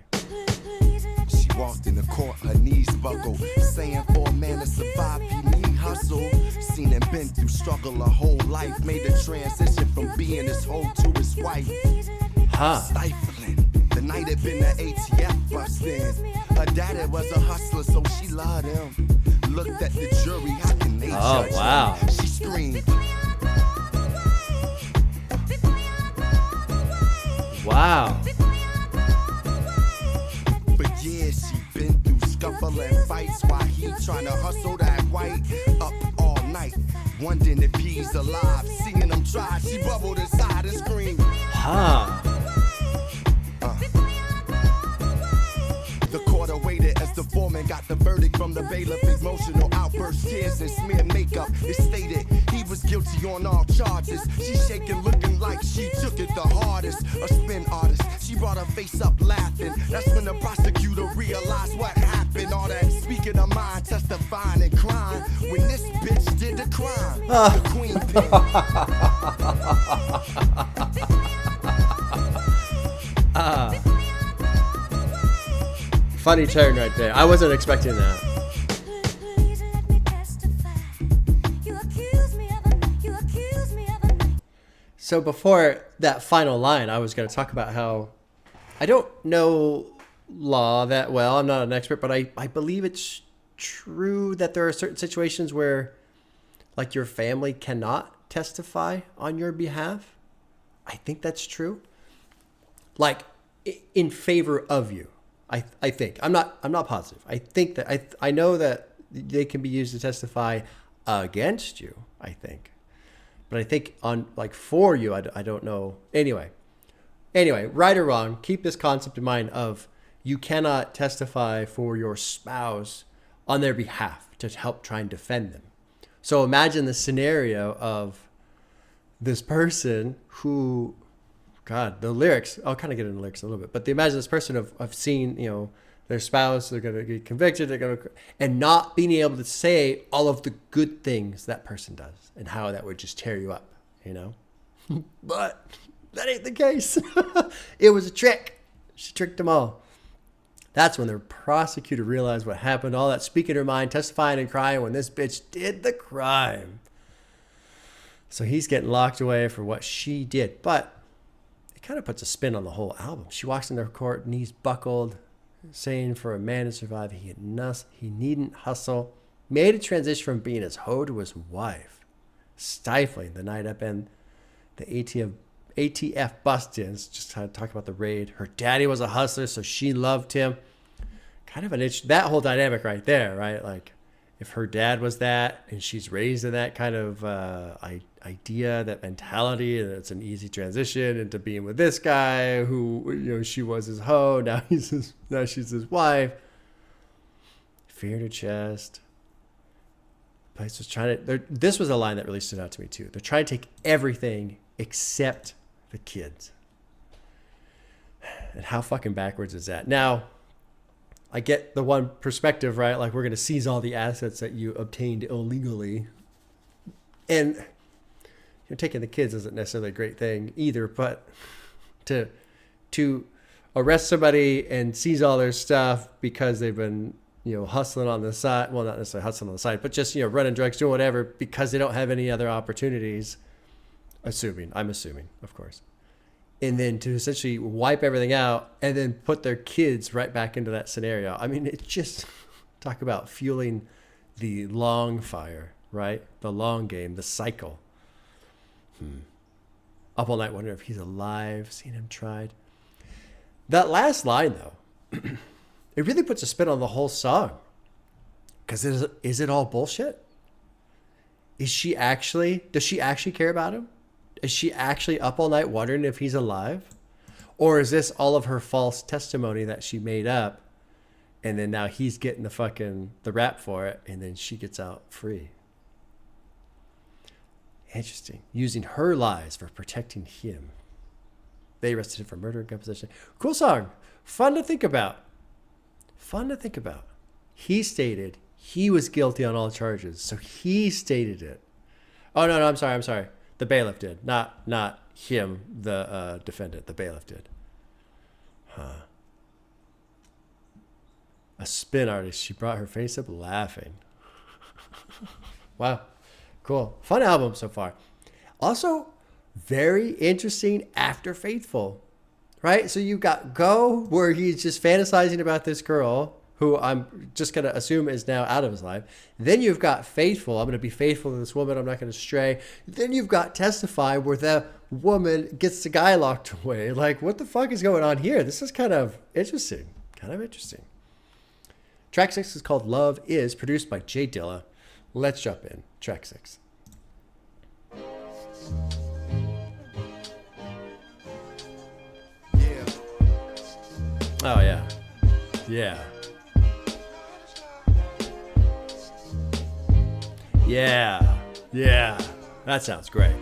She walked in the court, her knees buckled, saying for a man to survive, you need hustle. Seen and been through struggle her whole life, made the transition from being his hoe to his wife. Stifling. The night had been the ATF bust in. Her daddy was a hustler, so she loved him. Looked at the jury, how can they judge wow. him? She screamed. Wow. For years she been through scuffle and fights while he trying to hustle that white up all night. Wondering if he's alive. Seeing him try, she bubbled inside and screamed. The court awaited as the foreman got the verdict from the bailiff. Emotional outbursts, tears, and smear makeup. It stated he was guilty on all charges. She shaking, looking like she took it the hardest. A spin artist, she brought her face up laughing. That's when the prosecutor realized what happened. All that speaking of mind, testifying and crying. When this bitch did the crime, the queen Funny turn right there. I wasn't expecting that. So before that final line, I was going to talk about how I don't know law that well. I'm not an expert, but I believe it's true that there are certain situations where like your family cannot testify on your behalf. I think that's true. Like in favor of you. I think. I'm not positive. I think that I know that they can be used to testify against you, I think. But I think on like for you, I don't know. Anyway, right or wrong, keep this concept in mind of you cannot testify for your spouse on their behalf to help try and defend them. So imagine the scenario of this person who, God, the lyrics, I'll kind of get into the lyrics a little bit, but imagine this person of seeing, you know, their spouse, they're going to get convicted, and not being able to say all of the good things that person does and how that would just tear you up you know? But that ain't the case. It was a trick. She tricked them all. That's when the prosecutor realized what happened. All that speaking her mind, testifying and crying when this bitch did the crime. So he's getting locked away for what she did. But it kind of puts a spin on the whole album. She walks into court, knees buckled, saying for a man to survive, he needn't hustle. Made a transition from being his hoe to his wife. Stifling the night up and the ATF bust-ins. Just trying to talk about the raid. Her daddy was a hustler, so she loved him. Kind of an itch. That whole dynamic right there, right? Like, if her dad was that, and she's raised in that kind of idea, that mentality, and it's an easy transition into being with this guy who, you know, she was his hoe. Now she's his wife. Fear in her chest. Place was trying to. This was a line that really stood out to me too. They're trying to take everything except the kids. And how fucking backwards is that? Now, I get the one perspective, right? Like, we're going to seize all the assets that you obtained illegally. And you're taking the kids isn't necessarily a great thing either, but to arrest somebody and seize all their stuff because they've been, you know, hustling on the side. Well, not necessarily hustling on the side, but just, you know, running drugs, doing whatever because they don't have any other opportunities. I'm assuming, of course. And then to essentially wipe everything out and then put their kids right back into that scenario. I mean, it's just, talk about fueling the long fire, right? The long game, the cycle. Up all night wondering if he's alive, seeing him tried. That last line, though, it really puts a spin on the whole song. Because is it all bullshit? Does she actually care about him? Is she actually up all night wondering if he's alive? Or is this all of her false testimony that she made up, and then now he's getting the rap for it, and then she gets out free? Interesting. Using her lies for protecting him. They arrested him for murder and gun possession. Cool song. Fun to think about. He stated he was guilty on all charges, so he stated it. Oh, no, I'm sorry. The bailiff did, not him, the defendant. The bailiff did. A spin artist. She brought her face up laughing. Wow. Cool. Fun album so far. Also, very interesting after Faithful, right? So you got Go, where he's just fantasizing about this girl who I'm just going to assume is now out of his life. Then you've got Faithful. I'm going to be faithful to this woman. I'm not going to stray. Then you've got Testify, where the woman gets the guy locked away. Like, what the fuck is going on here? This is kind of interesting. Track 6 is called Love Is, produced by J Dilla. Let's jump in. Track 6. Yeah. Oh, yeah. Yeah. Yeah. That sounds great.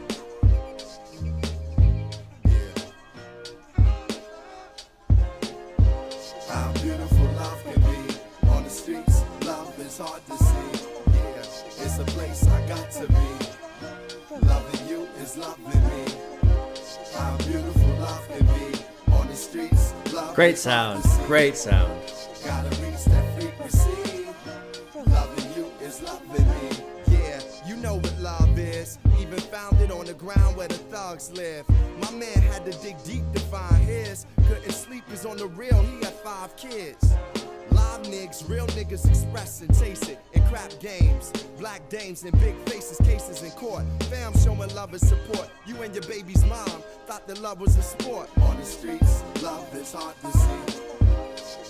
How beautiful love can be on the streets. Love is hard to see. Yeah, it's a place I got to be. Loving you is loving me. How beautiful love can be on the streets. Love Great sound. Great sound. Gotta reach that frequency. Loving you is loving me. Yeah, you know what love is. Even founded on the ground where the thugs live. My man had to dig deep to find his. Couldn't sleep, is on the real, he had 5 kids. Live niggas, real niggas express and taste it in crap games. Black dames and big faces, cases in court. Fam showing love and support. You and your baby's mom thought that love was a sport. On the streets, love is hard to see.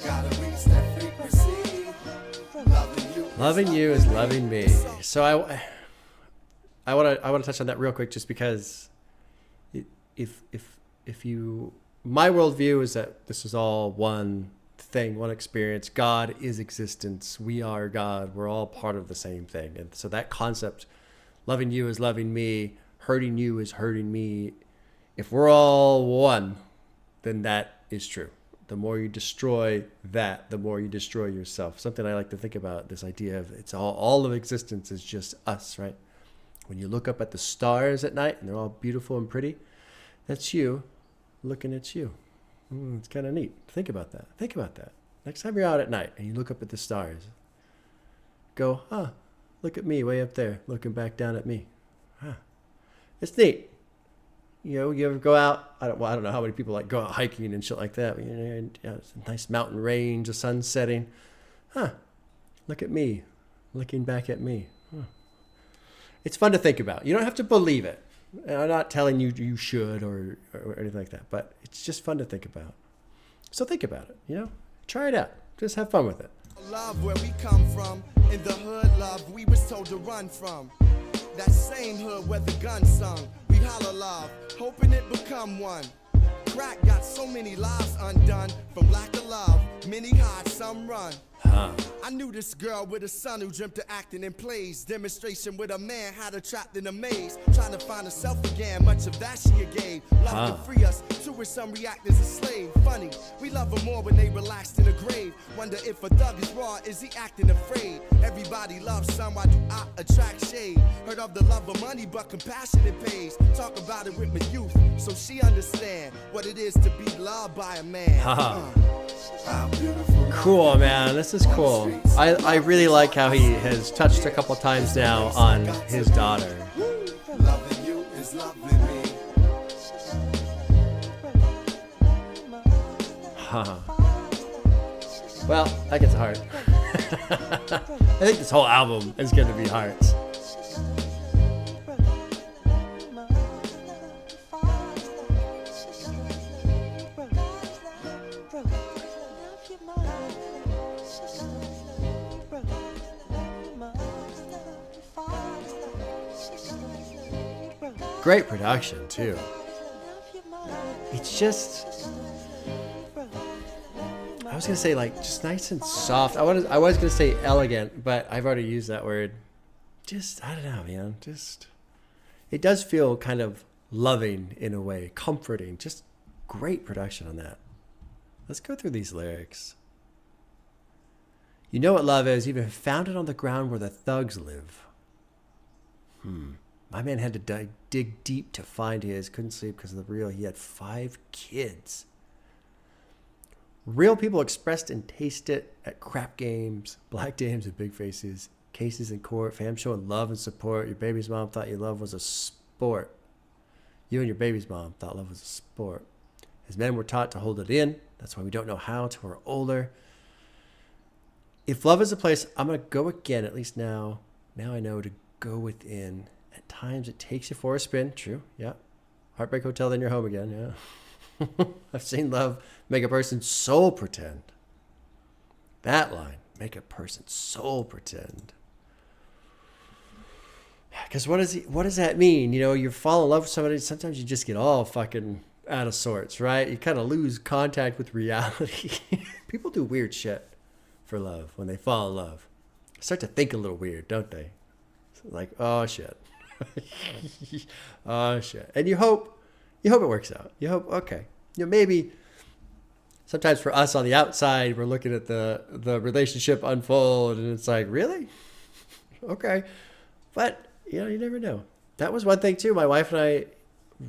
Gotta reach that frequency. Loving you is loving me. So I want to touch on that real quick, just because if you, my worldview is that this is all one thing, one experience. God is existence. We are God. We're all part of the same thing. And so that concept, loving you is loving me, hurting you is hurting me. If we're all one, then that is true. The more you destroy that, the more you destroy yourself. Something I like to think about, this idea of it's all of existence is just us, right? When you look up at the stars at night and they're all beautiful and pretty, that's you looking at you. It's kind of neat. Think about that. Think about that. Next time you're out at night and you look up at the stars, go, look at me way up there, looking back down at me. It's neat. You know, you ever go out? I don't know how many people like go out hiking and shit like that. But, it's a nice mountain range, the sun setting. Look at me, looking back at me. It's fun to think about. You don't have to believe it. I'm not telling you you should or anything like that, but it's just fun to think about. So think about it, Try it out. Just have fun with it. Love where we come from, in the hood, love we was told to run from. That same hood where the gun sung, we holler love, hoping it become one. Crack got so many lives undone from lack of love. Many hide, some run. I knew this girl with a son who dreamt of acting in plays. Demonstration with a man had her trapped in a maze, trying to find herself again. Much of that she gave. Love to free us, to where some react as a slave. Funny, we love her more when they relaxed in a grave. Wonder if a thug is raw, is he acting afraid? Everybody loves some, why do I attract shade? Heard of the love of money, but compassion it pays. Talk about it with my youth, so she understand what it is to be loved by a man. Cool, man. This is cool. I really like how he has touched a couple times now on his daughter. Loving you is loving me. Well, that gets hard. I think this whole album is going to be hearts. Great production too. It's just, I was gonna say like just nice and soft. I was gonna say elegant, but I've already used that word. Just, I don't know, man. Just, it does feel kind of loving in a way, comforting. Just great production on that. Let's go through these lyrics. You know what love is, even found it on the ground where the thugs live. My man had to dig deep to find his. Couldn't sleep because of the real. He had 5 kids. Real people expressed and tasted at crap games, black dames and big faces, cases in court, fam showing love and support. Your baby's mom thought your love was a sport. You and your baby's mom thought love was a sport. As men were taught to hold it in. That's why we don't know how till we're older. If love is a place, I'm going to go again, at least now. Now I know to go within. At times it takes you for a spin. True. Yeah. Heartbreak Hotel, then you're home again. Yeah. I've seen love make a person's soul pretend. That line, make a person's soul pretend. Because what does that mean? You fall in love with somebody, sometimes you just get all fucking out of sorts, right? You kind of lose contact with reality. People do weird shit for love when they fall in love. Start to think a little weird, don't they? Like, oh shit. Oh shit. And you hope it works out. You hope, okay. Maybe sometimes for us on the outside, we're looking at the relationship unfold and it's like, really? Okay. But, you never know. That was one thing too. My wife and I,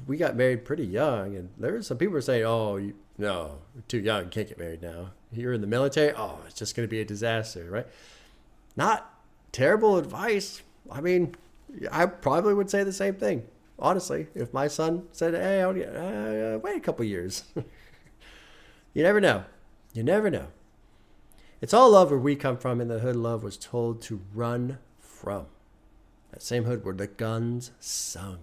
we got married pretty young, and there were some people were saying, no, you're too young, you can't get married now. You're in the military, it's just going to be a disaster, right? Not terrible advice. I mean, I probably would say the same thing, honestly. If my son said, hey, wait a couple years. You never know. You never know. It's all love where we come from. In the hood, love was told to run from. That same hood where the guns sung.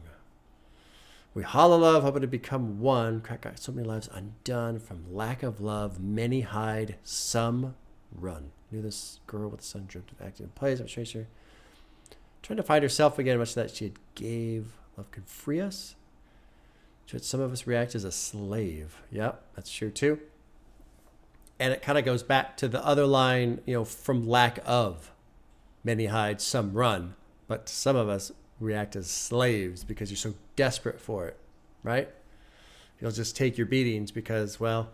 We holler love, hoping to become one. Crack got so many lives undone. From lack of love, many hide, some run. Knew this girl with the sun dripped of acting in plays. I'm sure. Trying to find herself again, much that she had gave. Love could free us. To which some of us react as a slave. Yep, that's true too. And it kind of goes back to the other line, from lack of. Many hide, some run. But some of us react as slaves because you're so desperate for it, right? You'll just take your beatings because, well,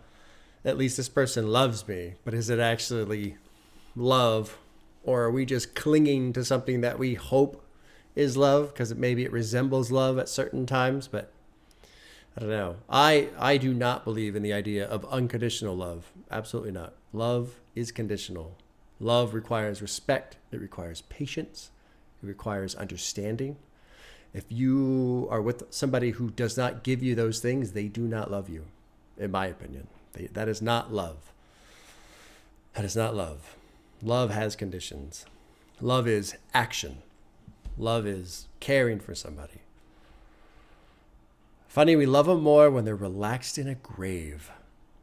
at least this person loves me. But is it actually love? Or are we just clinging to something that we hope is love because maybe it resembles love at certain times, but I don't know. I do not believe in the idea of unconditional love. Absolutely not. Love is conditional. Love requires respect. It requires patience. It requires understanding. If you are with somebody who does not give you those things, they do not love you, in my opinion. That is not love. That is not love. Love has conditions. Love is action. Love is caring for somebody. Funny, we love them more when they're relaxed in a grave.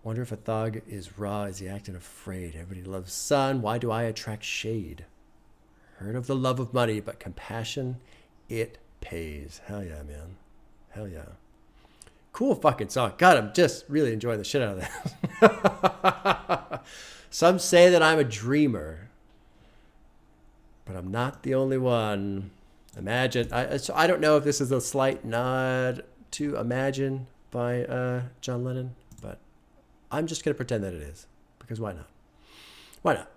Wonder if a thug is raw. Is he acting afraid? Everybody loves sun. Why do I attract shade? Heard of the love of money, but compassion, it pays. Hell yeah, man. Hell yeah. Cool fucking song. God, I'm just really enjoying the shit out of that. Some say that I'm a dreamer, but I'm not the only one. Imagine. I don't know if this is a slight nod to Imagine by John Lennon, but I'm just going to pretend that it is, because why not? Why not?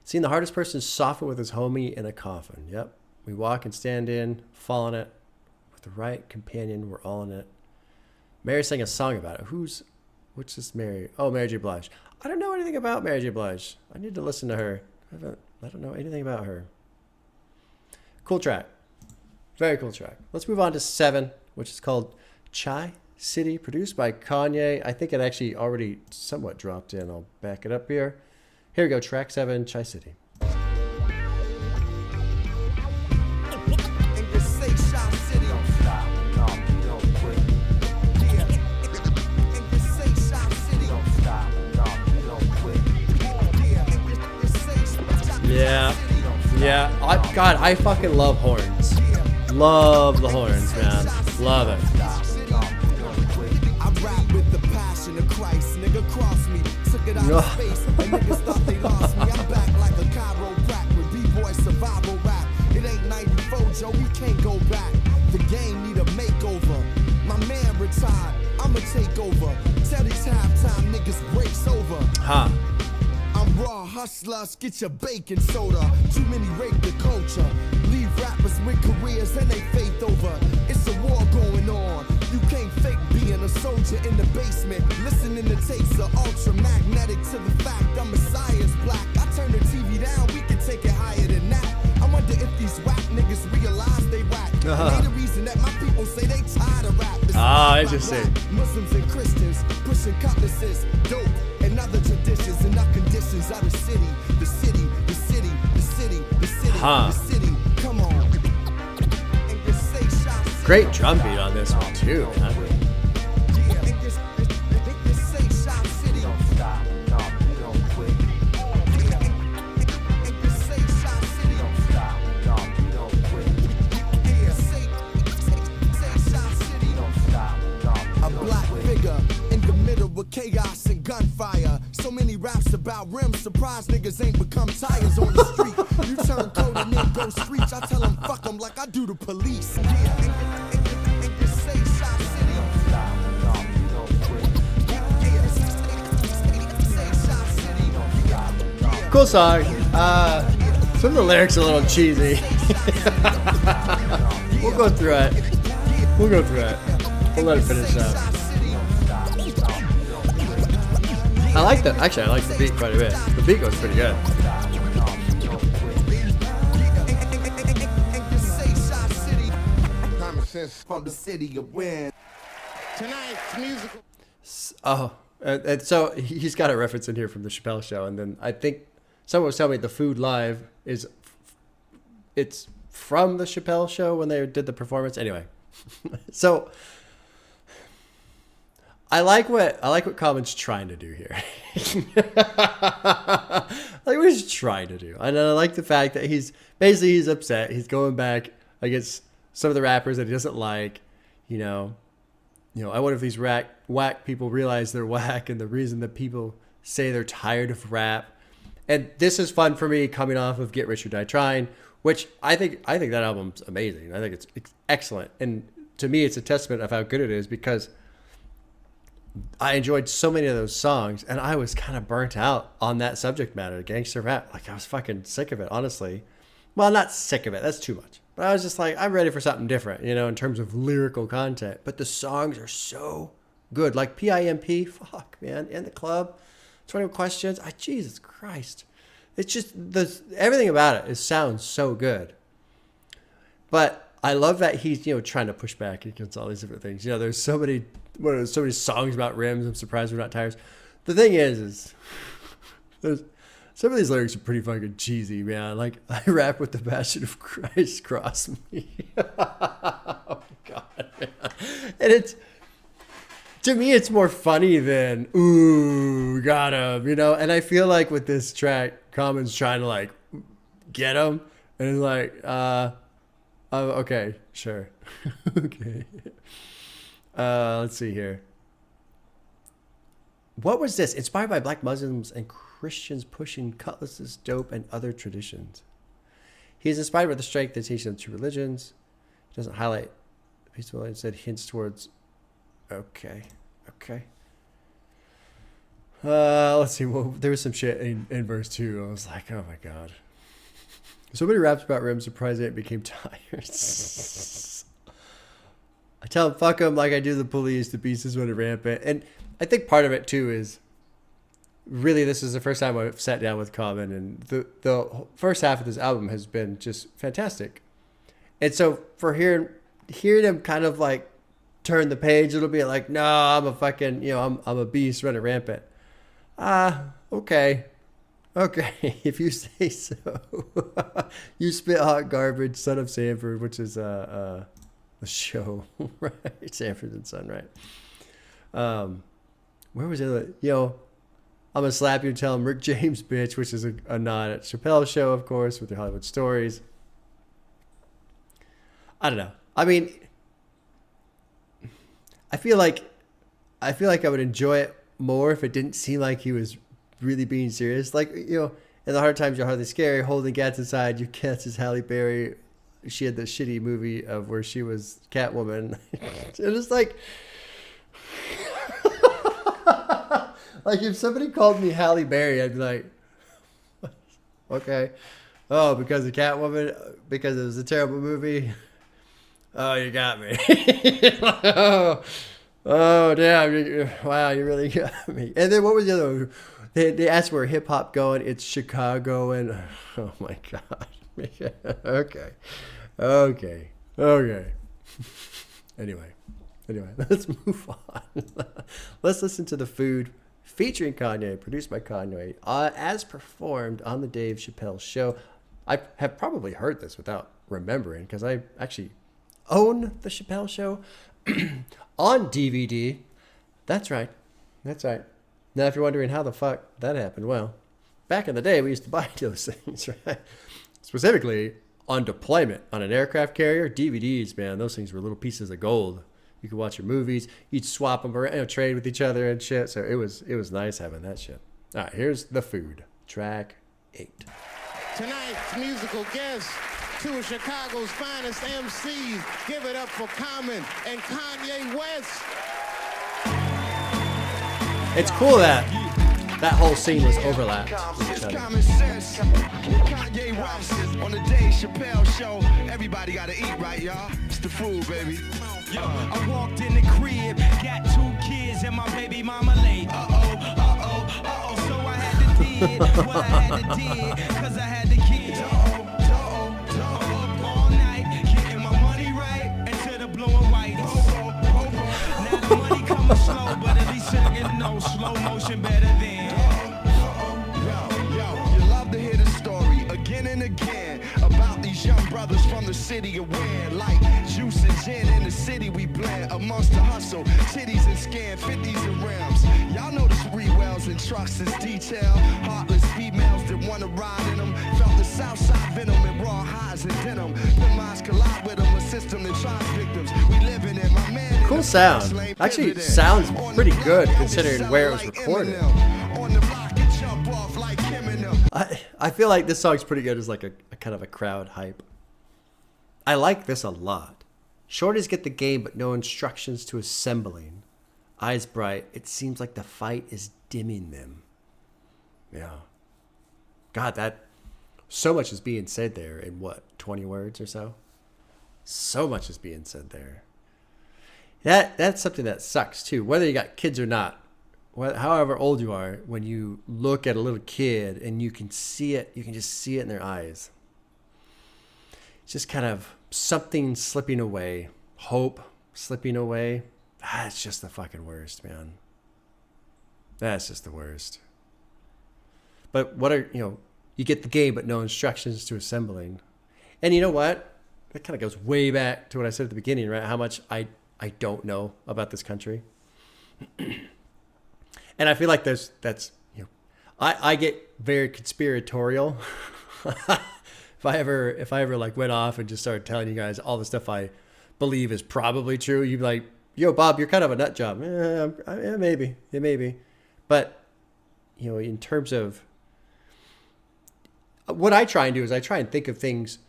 Seeing the hardest person soften with his homie in a coffin. Yep. We walk and stand in, fall in it. With the right companion, we're all in it. Mary sang a song about it. Which is Mary? Oh, Mary J. Blige. I don't know anything about Mary J. Blige. I need to listen to her. I don't know anything about her. Cool track. Very cool track. Let's move on to 7, which is called Chai City, produced by Kanye. I think it actually already somewhat dropped in. I'll back it up here. Here we go. Track 7, Chai City. Yeah. I fucking love horns. Love the horns, man. Love it. I rap with the passion of Christ. Nigga cross me, took it out of space. And niggas thought they lost me. I'm back like a chiropract with B-boy survival rap. It ain't 94, Joe, we can't go back. The game need a makeover. My man retired, I'ma take over. Tell these halftime niggas breaks over. Huh. I'm raw hustlers, get your baking soda. Too many rape the culture. Leave rappers with careers and they faith over. It's a war going on. You can't fake being a soldier in the basement. Listening to tapes are ultramagnetic to the fact I'm Messiah's black. I turn the TV down, we can take it higher than that. I wonder if these whack niggas realize they whack. They the reason that my people say they tired of rap. Interesting. Muslims and Christians pushing cutlasses, dope, and other traditions and our conditions are the city, the city, the city, the city, the city, the city. Come on. And you say shot city. Great drum beat on this one too, man. Chaos and gunfire. So many raps about rims. Surprised niggas ain't become tires on the street. You turn cold and then go screech. I tell them fuck them like I do the police. Cool song. Some of the lyrics are a little cheesy. We'll go through it. We'll let it finish up. I like the beat quite a bit. The beat goes pretty good. Common sense from the city of wind. Tonight's musical. And so he's got a reference in here from the Chappelle Show, and then I think someone was telling me the Food Live it's from the Chappelle Show when they did the performance. Anyway, so. I like what Common's trying to do here. I like what he's trying to do. And I like the fact that he's upset. He's going back against some of the rappers that he doesn't like. I wonder if these whack people realize they're whack and the reason that people say they're tired of rap. And this is fun for me coming off of Get Rich or Die Trying, which I think that album's amazing. I think it's excellent. And to me, it's a testament of how good it is because I enjoyed so many of those songs, and I was kind of burnt out on that subject matter, gangster rap. Like, I was fucking sick of it, honestly. Well, not sick of it. That's too much. But I was just like, I'm ready for something different, you know, in terms of lyrical content. But the songs are so good. Like PIMP, fuck, man. In the Club, 21 Questions. Jesus Christ. It's just, everything about it sounds so good. But I love that he's, you know, trying to push back against all these different things. You know, there's so many songs about rims. I'm surprised we're not tires. The thing is there's some of these lyrics are pretty fucking cheesy, man. Like, I rap with the passion of Christ cross me. Oh, God, man. And it's, to me, it's more funny than, ooh, got him, you know? And I feel like with this track, Common's trying to, like, get him. And it's like, okay, sure. Okay. Let's see here. What was this? Inspired by black Muslims and Christians pushing cutlasses, dope, and other traditions. He is inspired by the strength and teaching of two religions. It doesn't highlight peaceful. Instead, hints towards. Okay. Let's see. Well, there was some shit in verse 2. I was like, oh my God. So many raps about rims. Surprised it became tires. I tell him, fuck him like I do the police. The beast is running rampant. And I think part of it, too, is really this is the first time I've sat down with Common. And the first half of this album has been just fantastic. And so for hearing him kind of like turn the page, it'll be like, no, I'm a fucking, you know, I'm a beast running rampant. Okay. If you say so. You spit hot garbage, son of Sanford, which is the show, right? Sanford and Son, right? Where was it? Yo, I'm gonna slap you and tell him Rick James, bitch, which is a nod at Chappelle's show, of course, with the Hollywood Stories. I don't know. I mean, I feel like I would enjoy it more if it didn't seem like he was really being serious. Like, you know, in The Hard Times You're Hardly Scary, Holding Cats Inside, Your Cats is Halle Berry. She had the shitty movie of where she was Catwoman. It was like, like if somebody called me Halle Berry, I'd be like, okay. Oh, because of Catwoman? Because it was a terrible movie? Oh, you got me. oh, damn. Wow, you really got me. And then what was the other one? They asked where hip hop going. It's Chicago. And oh, my God. Okay. Anyway, let's move on. Let's listen to The Food featuring Kanye, produced by Conway, as performed on the Dave Chappelle Show. I have probably heard this without remembering because I actually own the Chappelle Show on DVD. That's right. Now, if you're wondering how the fuck that happened, well, back in the day, we used to buy those things, right? Specifically on deployment on an aircraft carrier. DVDs, man, those things were little pieces of gold. You could watch your movies. You'd swap them around, trade with each other and shit. So it was nice having that shit. All right, here's The Food, track 8. Tonight's musical guests, two of Chicago's finest MCs. Give it up for Common and Kanye West. It's cool that whole scene was overlapped with each other. Common sense. Kanye West on the Dave Chappelle Show. Everybody gotta eat, right, y'all? It's the food, baby. I walked in the crib, got 2 kids and my baby mama late. So I had to did what I had to did, cause I had the kids. All night, getting my money right until the blue and white. Now the money coming slow, but at least I get no slow motion better than. Yo, you love to hear the story again and again about these young brothers from the city of Wayne. Like juice and gin in the city we blend amongst the hustle, titties and scan, 50s and rims. Y'all know the spree wells and trucks is detail. Heartless females that wanna ride in them. Felt the south side venom and raw highs and denim. The minds collide with them, a system that tries victims. We living in my man. Cool sound. Actually, sounds pretty good considering where it was recorded. I feel like this song's pretty good as like a kind of a crowd hype. I like this a lot. Shorties get the game, but no instructions to assembling. Eyes bright. It seems like the fight is dimming them. Yeah. God, that so much is being said there in what, 20 words or so? So much is being said there. That's something that sucks too. Whether you got kids or not, however old you are, when you look at a little kid and you can see it, you can just see it in their eyes. It's just kind of something slipping away, hope slipping away. It's just the fucking worst, man. That's just the worst. But you get the game, but no instructions to assembling. And you know what? That kind of goes way back to what I said at the beginning, right? How much I don't know about this country. And I feel like I get very conspiratorial. If I ever like went off and just started telling you guys all the stuff I believe is probably true, you'd be like, yo, Bob, you're kind of a nut job. Yeah, maybe. It may be. But, in terms of what I try and do is I try and think of things.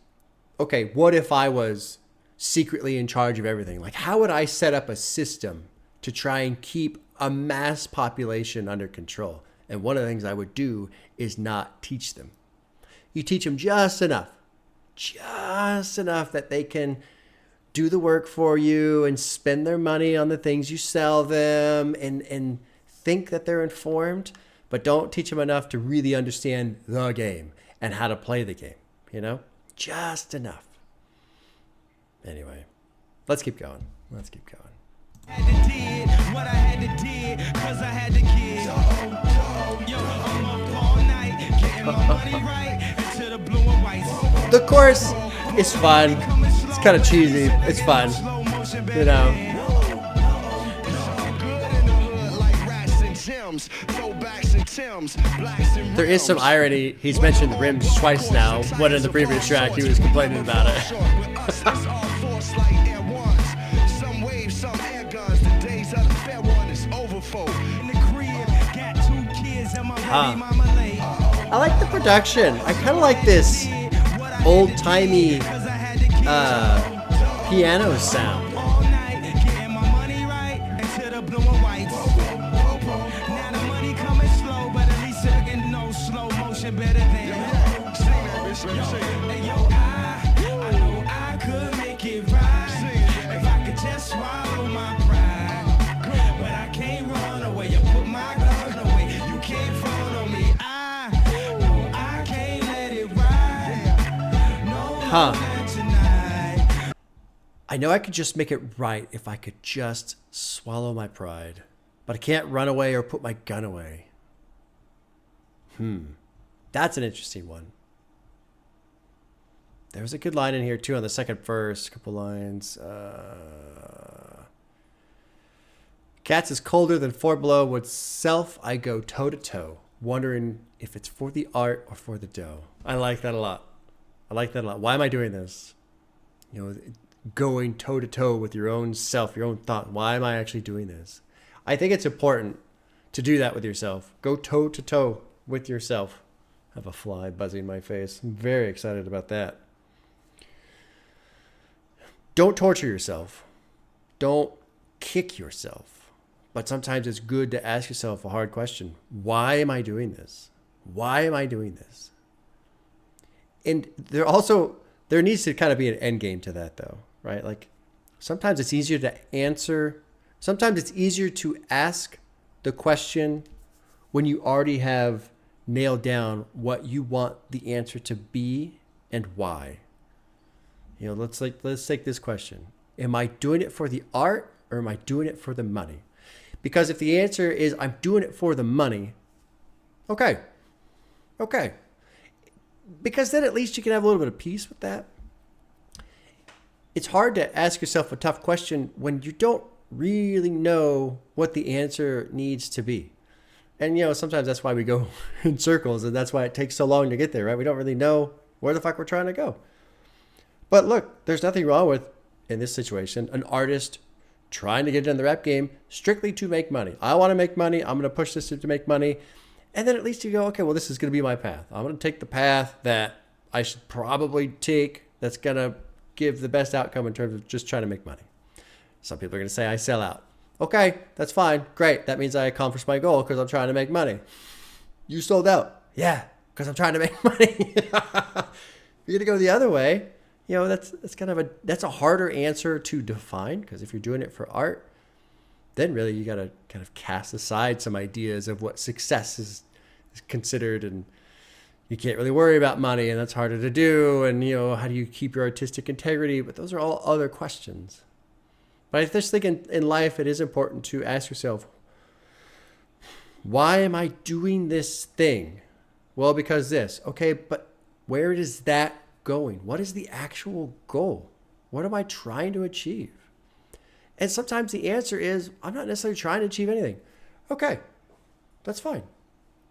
Okay, what if I was secretly in charge of everything? Like, how would I set up a system to try and keep a mass population under control? And one of the things I would do is not teach them. You teach them just enough that they can do the work for you and spend their money on the things you sell them and think that they're informed, but don't teach them enough to really understand the game and how to play the game, Just enough. Anyway, let's keep going. Had to did what I had to did, 'cause I had the kids. Yo, I'm up all night, getting my money right, into the blue and white. The chorus is fun. It's kind of cheesy. It's fun. There is some irony. He's mentioned rims twice now. One in the previous track, he was complaining about it. I like the production. I kind of like this old-timey piano sound. I know I could just make it right if I could just swallow my pride, but I can't run away or put my gun away. That's an interesting one. There was a good line in here too on the second verse, a couple lines. Cats is colder than four below. With self, I go toe to toe, wondering if it's for the art or for the dough. I like that a lot. Why am I doing this? Going toe to toe with your own self, your own thought. Why am I actually doing this? I think it's important to do that with yourself. Go toe to toe with yourself. I have a fly buzzing my face. I'm very excited about that. Don't torture yourself. Don't kick yourself. But sometimes it's good to ask yourself a hard question. Why am I doing this? And there needs to kind of be an end game to that though, right? Like sometimes it's easier to answer. Sometimes it's easier to ask the question when you already have nailed down what you want the answer to be and why. Let's take this question. Am I doing it for the art or am I doing it for the money? Because if the answer is I'm doing it for the money, okay. Because then at least you can have a little bit of peace with that. It's hard to ask yourself a tough question when you don't really know what the answer needs to be. And, sometimes that's why we go in circles, and that's why it takes so long to get there, right? We don't really know where the fuck we're trying to go. But look, there's nothing wrong with, in this situation, an artist trying to get into the rap game strictly to make money. I want to make money. I'm going to push this to make money. And then at least you go, okay, well, this is going to be my path. I'm going to take the path that I should probably take that's going to give the best outcome in terms of just trying to make money. Some people are going to say I sell out. Okay, that's fine. Great. That means I accomplished my goal because I'm trying to make money. You sold out. Yeah, because I'm trying to make money. If you're going to go the other way, that's kind of that's a harder answer to define, because if you're doing it for art, then really you got to kind of cast aside some ideas of what success is considered, and you can't really worry about money, and that's harder to do. And, how do you keep your artistic integrity? But those are all other questions. But I just think in life, it is important to ask yourself, why am I doing this thing? Well, because this. Okay, but where is that going? What is the actual goal? What am I trying to achieve? And sometimes the answer is, I'm not necessarily trying to achieve anything. Okay, that's fine.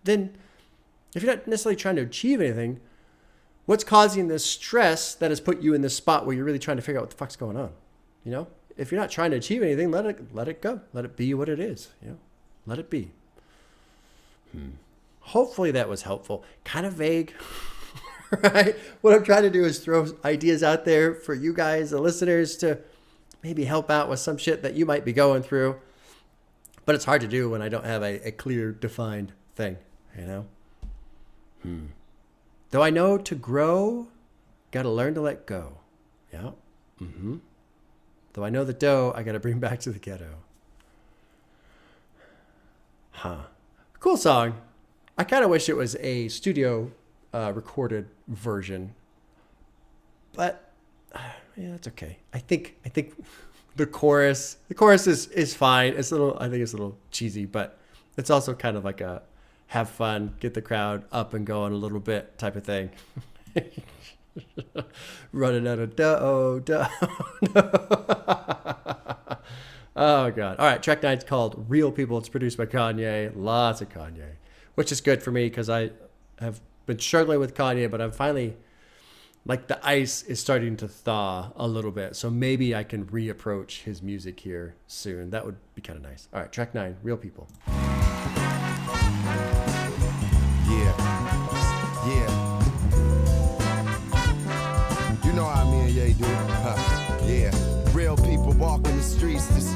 Then, if you're not necessarily trying to achieve anything, what's causing this stress that has put you in this spot where you're really trying to figure out what the fuck's going on? If you're not trying to achieve anything, let it go. Let it be what it is. Let it be. Hopefully that was helpful. Kind of vague, right? What I'm trying to do is throw ideas out there for you guys, the listeners, to maybe help out with some shit that you might be going through. But it's hard to do when I don't have a clear, defined thing, Though I know to grow, got to learn to let go. Yeah. Though I know the dough, I got to bring back to the ghetto. Cool song. I kind of wish it was a studio recorded version, but yeah, it's okay. I think the chorus is fine. I think it's a little cheesy, but it's also kind of like a have fun, get the crowd up and going a little bit type of thing. Running out of dough. Oh, God. All right, track 9 is called Real People. It's produced by Kanye. Lots of Kanye, which is good for me because I have been struggling with Kanye, but I'm finally, the ice is starting to thaw a little bit. So maybe I can reapproach his music here soon. That would be kind of nice. All right, track 9, Real People. Yeah. You know how me and Ye do. Yeah. Real people walking the streets is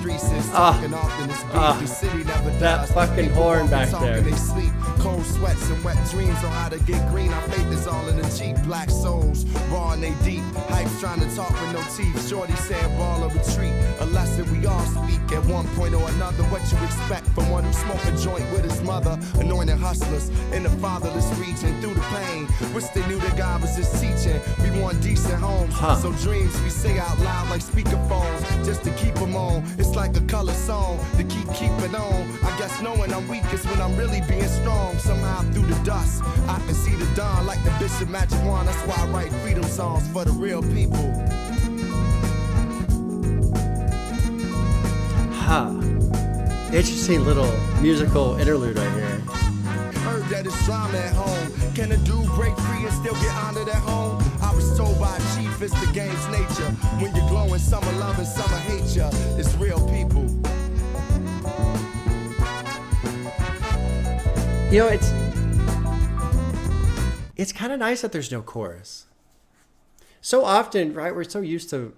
talking often. It's beat. The city never dies. That fucking horn back there. They sleep. Cold sweats and wet dreams on how to get green. Our faith is all in the cheap. Black souls, raw and they deep. Hype's trying to talk with no teeth. Shorty saying ball or retreat. A lesson we all speak at one point or another. What you expect from one who smoke a joint with his mother. Anointed hustlers in the fatherless region. Through the pain, wish they knew that God was his teaching. We want decent homes. So dreams we say out loud like speakerphones. Just to keep them on. It's like a color song to keep it on. I guess knowing I'm weak is when I'm really being strong. Somehow through the dust, I can see the dawn like the Bishop Magic Wand. That's why I write freedom songs for the real people. Interesting little musical interlude right here. Heard that it's drama at home. Can a dude break free and still get honored at home? I was told by a chief it's the game's nature. When you're glowing, some are loving, some are hate ya. It's real people. It's kind of nice that there's no chorus. So often, right, we're so used to,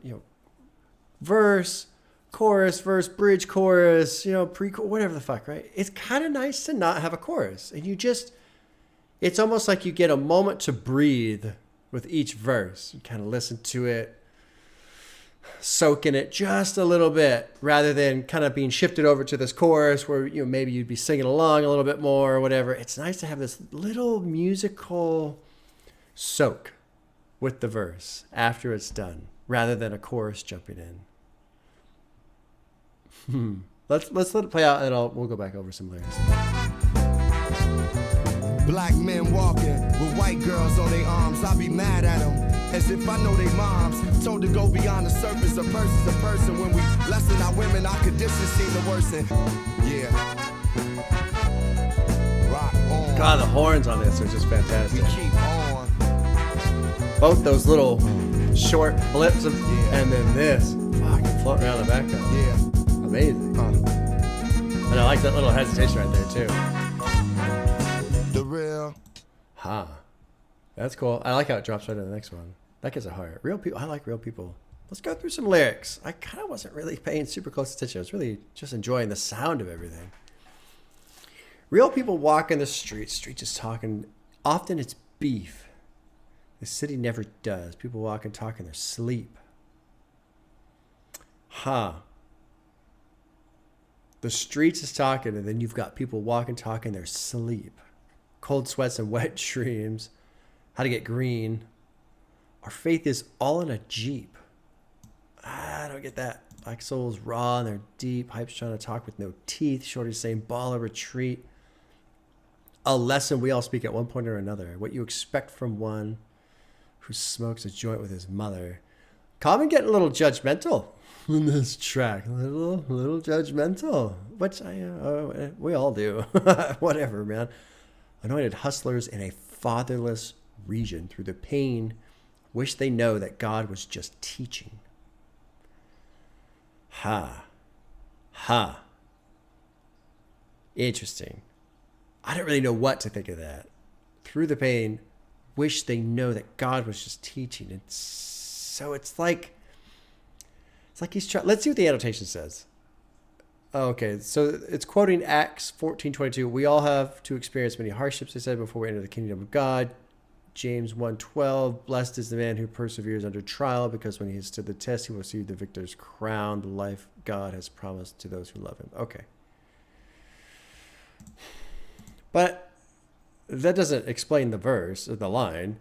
verse, chorus, verse, bridge, chorus, pre-chorus, whatever the fuck, right? It's kind of nice to not have a chorus. And it's almost like you get a moment to breathe with each verse. You kind of listen to it, soak in it just a little bit, rather than kind of being shifted over to this chorus where maybe you'd be singing along a little bit more or whatever. It's nice to have this little musical soak with the verse after it's done, rather than a chorus jumping in. Let's let it play out, and we'll go back over some lyrics. Black men walking with white girls on their arms. I be mad at them, as if I know they moms. Told to go beyond the surface. A person's a person. When we lessen our women, our conditions seem to worsen. Yeah. Rock on. God, the horns on this are just fantastic. We keep on. Both those little short blips and then this. Fucking floating around the background. Yeah. Amazing. And I like that little hesitation right there, too. The real. That's cool. I like how it drops right to the next one. That gets a heart. Real people. I like real people. Let's go through some lyrics. I kind of wasn't really paying super close attention. I was really just enjoying the sound of everything. Real people walk in the street. Street just talking. Often it's beef. The city never does. People walk and talk in their sleep. Huh. The streets is talking, and then you've got people walking, talking in their sleep. Cold sweats and wet dreams. How to get green. Our faith is all in a Jeep. I don't get that. Black soul's raw and they're deep. Hype's trying to talk with no teeth. Shorty's saying ball or retreat. A lesson we all speak at one point or another. What you expect from one who smokes a joint with his mother. Common getting a little judgmental in this track. A little judgmental. Which we all do. Whatever, man. Anointed hustlers in a fatherless region through the pain. Wish they know that God was just teaching. Ha. Interesting. I don't really know what to think of that. Through the pain, wish they know that God was just teaching. It's like he's trying. Let's see what the annotation says. Okay, so it's quoting Acts 14:22. We all have to experience many hardships, they said, before we enter the kingdom of God. James 1:12, blessed is the man who perseveres under trial, because when he has stood the test, he will receive the victor's crown, the life God has promised to those who love him. Okay. But that doesn't explain the verse or the line.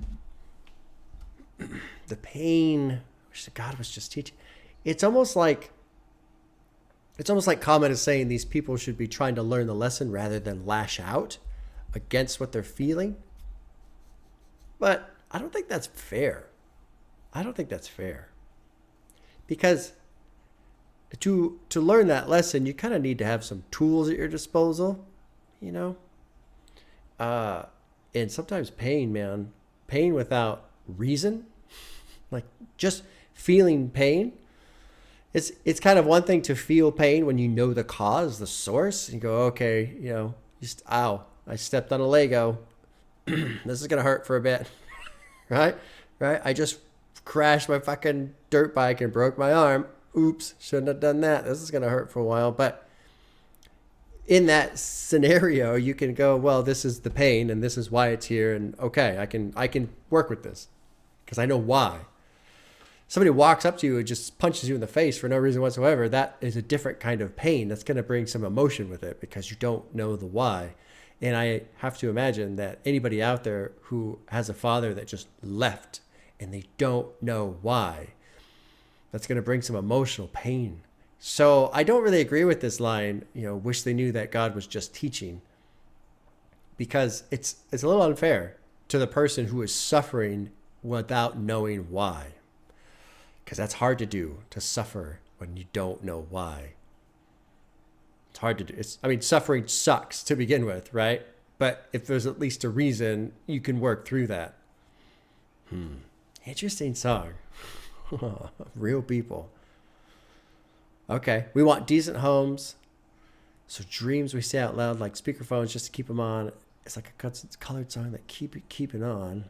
The pain, which God was just teaching. It's almost like Common is saying these people should be trying to learn the lesson rather than lash out against what they're feeling. But I don't think that's fair. Because to learn that lesson, you kind of need to have some tools at your disposal, you know? And sometimes pain without reason, like just feeling pain. It's kind of one thing to feel pain when you know the cause, the source. You go, okay, you know, just, ow, I stepped on a Lego. This is going to hurt for a bit, right? I just crashed my fucking dirt bike and broke my arm. Oops, shouldn't have done that. This is going to hurt for a while. But in that scenario, you can go, well, this is the pain and this is why it's here. And okay, I can work with this because I know why. Somebody walks up to you and just punches you in the face for no reason whatsoever. That is a different kind of pain. That's going to bring some emotion with it because you don't know the why. And I have to imagine that anybody out there who has a father that just left and they don't know why, that's going to bring some emotional pain. So I don't really agree with this line, you know, wish they knew that God was just teaching, because it's a little unfair to the person who is suffering without knowing why. Because that's hard to do, to suffer when you don't know why. It's hard to do. Suffering sucks to begin with, right? But if there's at least a reason, you can work through that. Interesting song. Real people. Okay. We want decent homes. So dreams we say out loud like speakerphones just to keep them on. It's like a colored song that keep it on.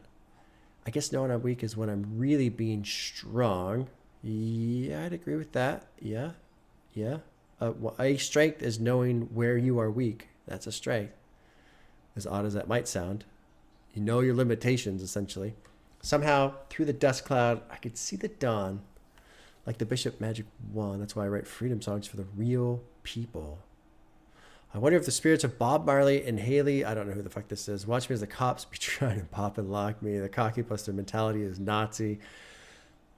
I guess knowing I'm weak is when I'm really being strong. Yeah, I'd agree with that. Yeah. A strength is knowing where you are weak. That's a strength. As odd as that might sound. You know your limitations, essentially. Somehow, through the dust cloud, I could see the dawn. Like the Bishop Magic Wand. That's why I write freedom songs for the real people. I wonder if the spirits of Bob Marley and Haley, I don't know who the fuck this is, watch me as the cops be trying to pop and lock me. The cocky plus their mentality is Nazi.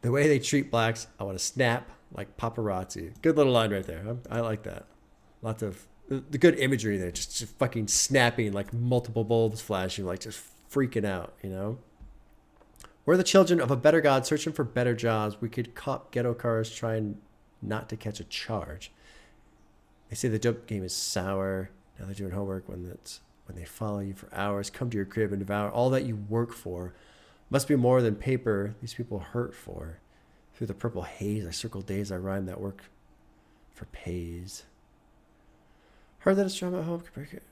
The way they treat blacks, I want to snap like paparazzi. Good little line right there. I like that. Lots of the good imagery there. Just fucking snapping, like multiple bulbs flashing, like just freaking out, you know? We're the children of a better God searching for better jobs. We could cop ghetto cars trying not to catch a charge. They say the dope game is sour. Now they're doing homework when they follow you for hours, come to your crib and devour all that you work for. Must be more than paper these people hurt for. Through the purple haze, I circle days, I rhyme that work for pays. Heard that a strum at home could break it.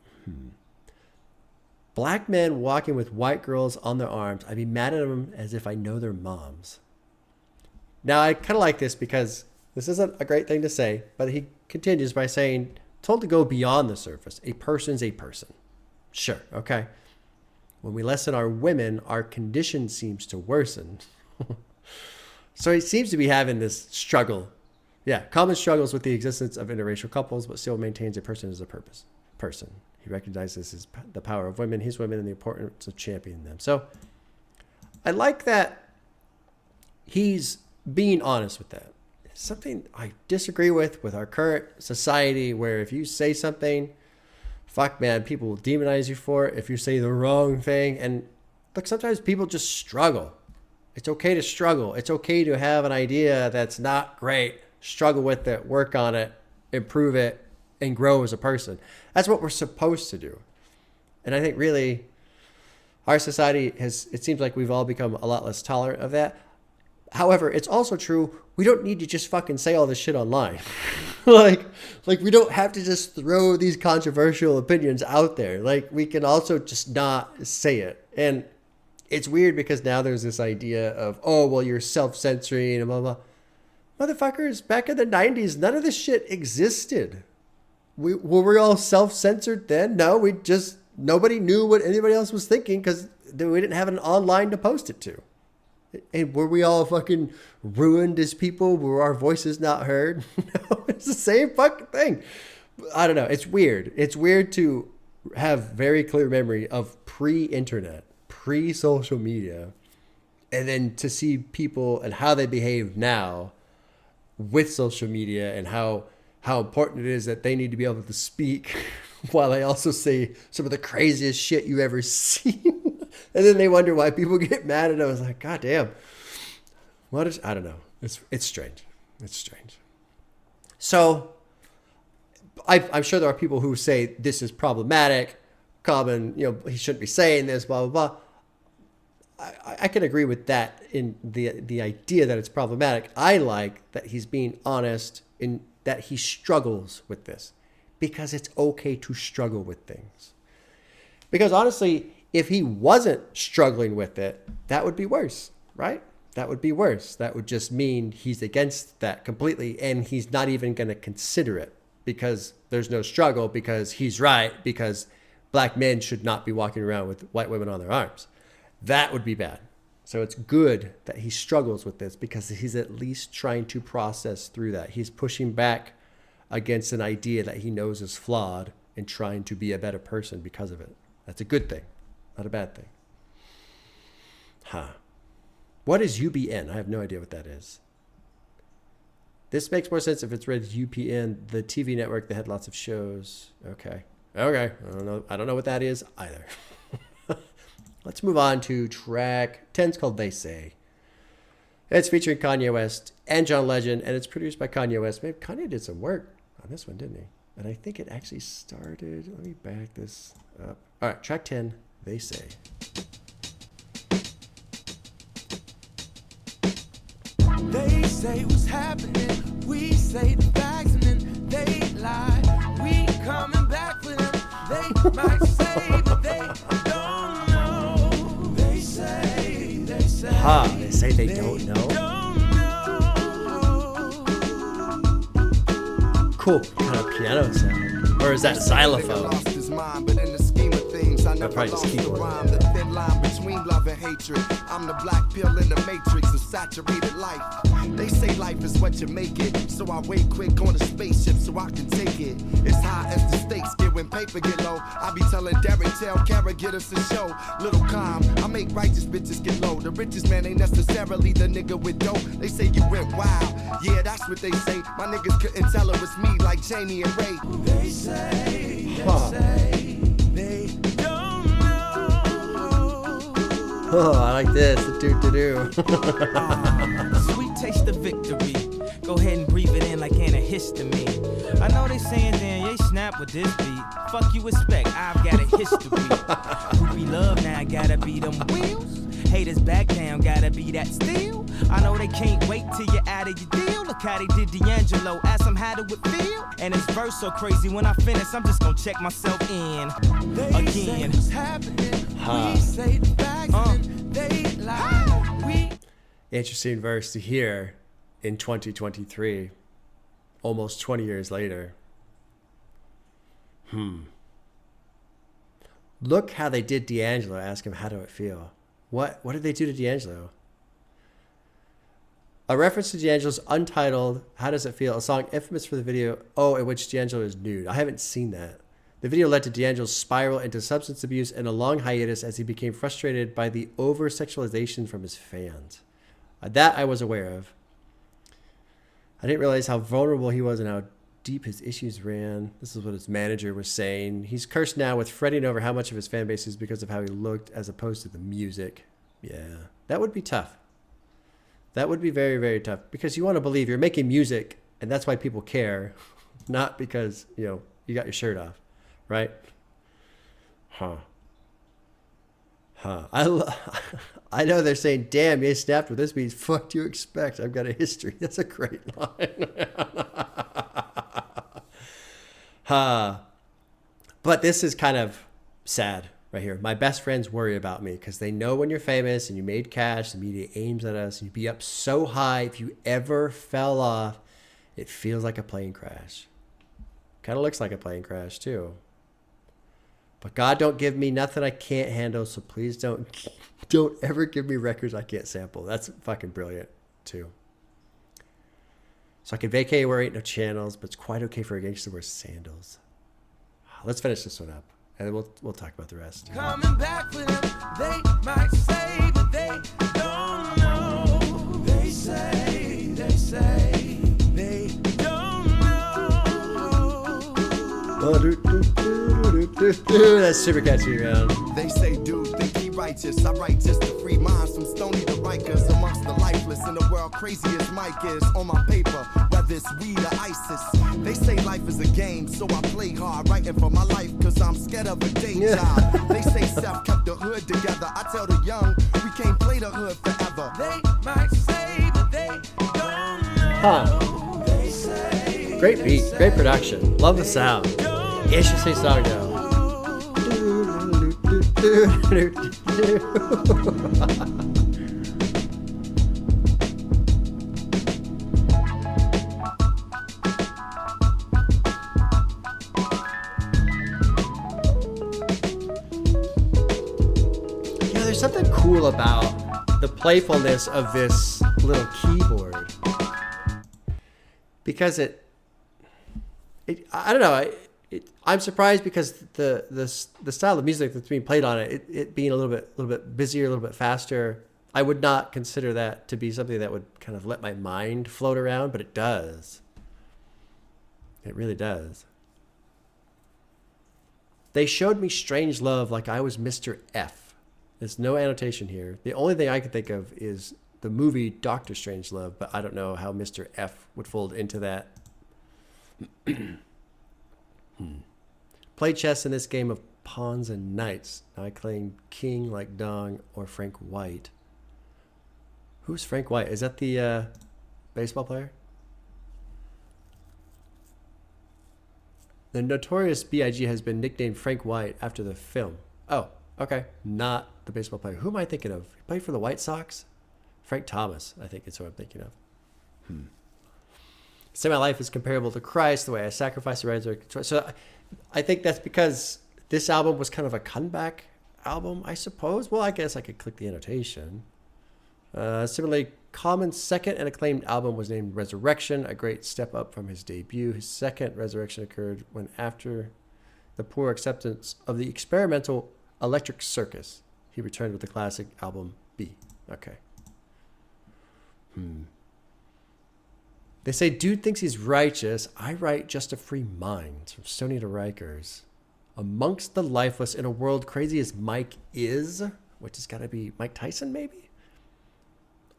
Black men walking with white girls on their arms. I'd be mad at them as if I know their moms. Now, I kind of like this because this isn't a great thing to say, but he continues by saying, told to go beyond the surface. A person's a person. Sure, okay. When we lessen our women, our condition seems to worsen. So he seems to be having this struggle. Yeah, Common struggles with the existence of interracial couples, but still maintains a person as a person. He recognizes the power of women, his women, and the importance of championing them. So I like that he's being honest with that. It's something I disagree with our current society, where if you say something, fuck man, people will demonize you for it if you say the wrong thing. And look, sometimes people just struggle. It's okay to struggle. It's okay to have an idea that's not great. Struggle with it, work on it, improve it, and grow as a person. That's what we're supposed to do. And I think really our society it seems like we've all become a lot less tolerant of that. However, it's also true, we don't need to just fucking say all this shit online. like we don't have to just throw these controversial opinions out there. Like, we can also just not say it. And it's weird because now there's this idea of, oh, well, you're self-censoring and blah, blah. Motherfuckers, back in the 90s, none of this shit existed. Were we all self-censored then? No, nobody knew what anybody else was thinking because we didn't have an online to post it to. And were we all fucking ruined as people? Were our voices not heard? No, it's the same fucking thing. I don't know. It's weird. It's weird to have very clear memory of pre-internet, pre-social media, and then to see people and how they behave now with social media and how important it is that they need to be able to speak while they also say some of the craziest shit you ever seen. And then they wonder why people get mad at them. I was like, God damn. I don't know. It's strange. It's strange. So I'm sure there are people who say this is problematic. Common, he shouldn't be saying this, blah, blah, blah. I can agree with that in the idea that it's problematic. I like that he's being honest in that he struggles with this, because it's okay to struggle with things. Because honestly, if he wasn't struggling with it, that would be worse, right? That would be worse. That would just mean he's against that completely, and he's not even going to consider it because there's no struggle, because he's right, because black men should not be walking around with white women on their arms. That would be bad. So it's good that he struggles with this because he's at least trying to process through that. He's pushing back against an idea that he knows is flawed and trying to be a better person because of it. That's a good thing, not a bad thing. What is UBN? I have no idea what that is. This makes more sense if it's read UPN, the TV network that had lots of shows. Okay. I don't know what that is either. Let's move on to track 10. It's called They Say. It's featuring Kanye West and John Legend, and it's produced by Kanye West. Maybe Kanye did some work on this one, didn't he? And I think it actually started. Let me back this up. All right, track 10, They Say. They say what's happening. We say the facts and then they lie. We coming back for them. They might say, but they don't know. They say. They say they don't know. Cool kind of piano sound. Or is that xylophone? I'll probably just keep going. The thin line between love and hatred. I'm the black pill in the matrix of saturated life. They say life is what you make it, so I wait quick on a spaceship so I can take it. It's high as the stakes get when paper get low. I be telling Derek, tell Kara, get us a show. Little calm, I make righteous bitches get low. The richest man ain't necessarily the nigga with dope. They say you went wild, yeah, that's what they say. My niggas couldn't tell it was me like Janie and Ray. They say, they don't know. Oh, I like this. The do-do-do. Sweet taste of victory. Go ahead and breathe it in like antihistamine. I know they saying, damn, they snap with this beat. Fuck you expect, I've got a history. Groupie love now, gotta be them wheels. Haters back down, gotta be that steel. I know they can't wait till you're out of your deal. Look how they did D'Angelo, ask them how it would feel. And his verse so crazy, when I finish, I'm just gonna check myself in again. We say the facts and they lie. Interesting verse to hear in 2023, almost 20 years later. Look how they did D'Angelo. Ask him, how do it feel? What did they do to D'Angelo? A reference to D'Angelo's untitled How Does It Feel, a song infamous for the video, in which D'Angelo is nude. I haven't seen that. The video led to D'Angelo's spiral into substance abuse and a long hiatus as he became frustrated by the over-sexualization from his fans. That I was aware of. I didn't realize how vulnerable he was and how deep his issues ran. This is what his manager was saying. He's cursed now with fretting over how much of his fan base is because of how he looked as opposed to the music. Yeah, that would be tough. That would be very, very tough because you want to believe you're making music and that's why people care, not because, you got your shirt off, right? I know they're saying, damn, you snapped with this beat. Fuck do you expect? I've got a history. That's a great line. But this is kind of sad right here. My best friends worry about me because they know when you're famous and you made cash, the media aims at us. You'd be up so high. If you ever fell off, it feels like a plane crash. Kind of looks like a plane crash too. But God don't give me nothing I can't handle, so please don't ever give me records I can't sample. That's fucking brilliant too. So I can vacate where ain't no channels, but it's quite okay for a gangster to wear sandals. Let's finish this one up, and then we'll talk about the rest. Coming back with them, they might say, but they don't know. They say, they don't know. That's super catchy, man. They say, dude, think he righteous. I write just to free minds from stony to Rikers. Amongst the lifeless in the world, crazy as Mike is. On my paper, whether it's weed or ISIS. They say life is a game, so I play hard. Writing for my life, cause I'm scared of a day job. They say Seth kept the hood together. I tell the young, we can't play the hood forever. They might say, but they don't know. They say, Great beat, great production. Love the sound. Interesting song though. There's something cool about the playfulness of this little keyboard because I don't know. I'm surprised because the style of music that's being played on it being a little bit busier, a little bit faster. I would not consider that to be something that would kind of let my mind float around, but it does. It really does. They showed me Strange Love like I was Mr. F. There's no annotation here. The only thing I can think of is the movie Dr. Strangelove, but I don't know how Mr. F would fold into that. Play chess in this game of pawns and knights. Now I claim king like Dong or Frank White. Who's Frank White? Is that the baseball player? The notorious B.I.G. has been nicknamed Frank White after the film. Oh, okay. Not the baseball player. Who am I thinking of? He played for the White Sox? Frank Thomas, I think is what I'm thinking of. Say my life is comparable to Christ, the way I sacrifice the resurrection. So I think that's because this album was kind of a comeback album, I suppose. Well, I guess I could click the annotation. Similarly, Common's second and acclaimed album was named Resurrection, a great step up from his debut. His second resurrection occurred when, after the poor acceptance of the experimental Electric Circus, he returned with the classic album B. Okay. They say, dude thinks he's righteous. I write just to free minds. From Sony to Rikers. Amongst the lifeless in a world crazy as Mike is, which has got to be Mike Tyson, maybe?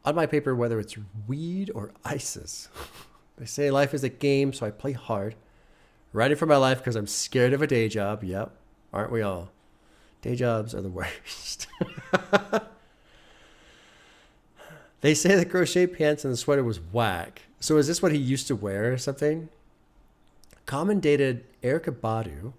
On my paper, whether it's weed or ISIS. They say life is a game, so I play hard. Writing for my life because I'm scared of a day job. Yep, aren't we all? Day jobs are the worst. They say the crochet pants and the sweater was whack. So is this what he used to wear or something? Common dated Erykah Badu.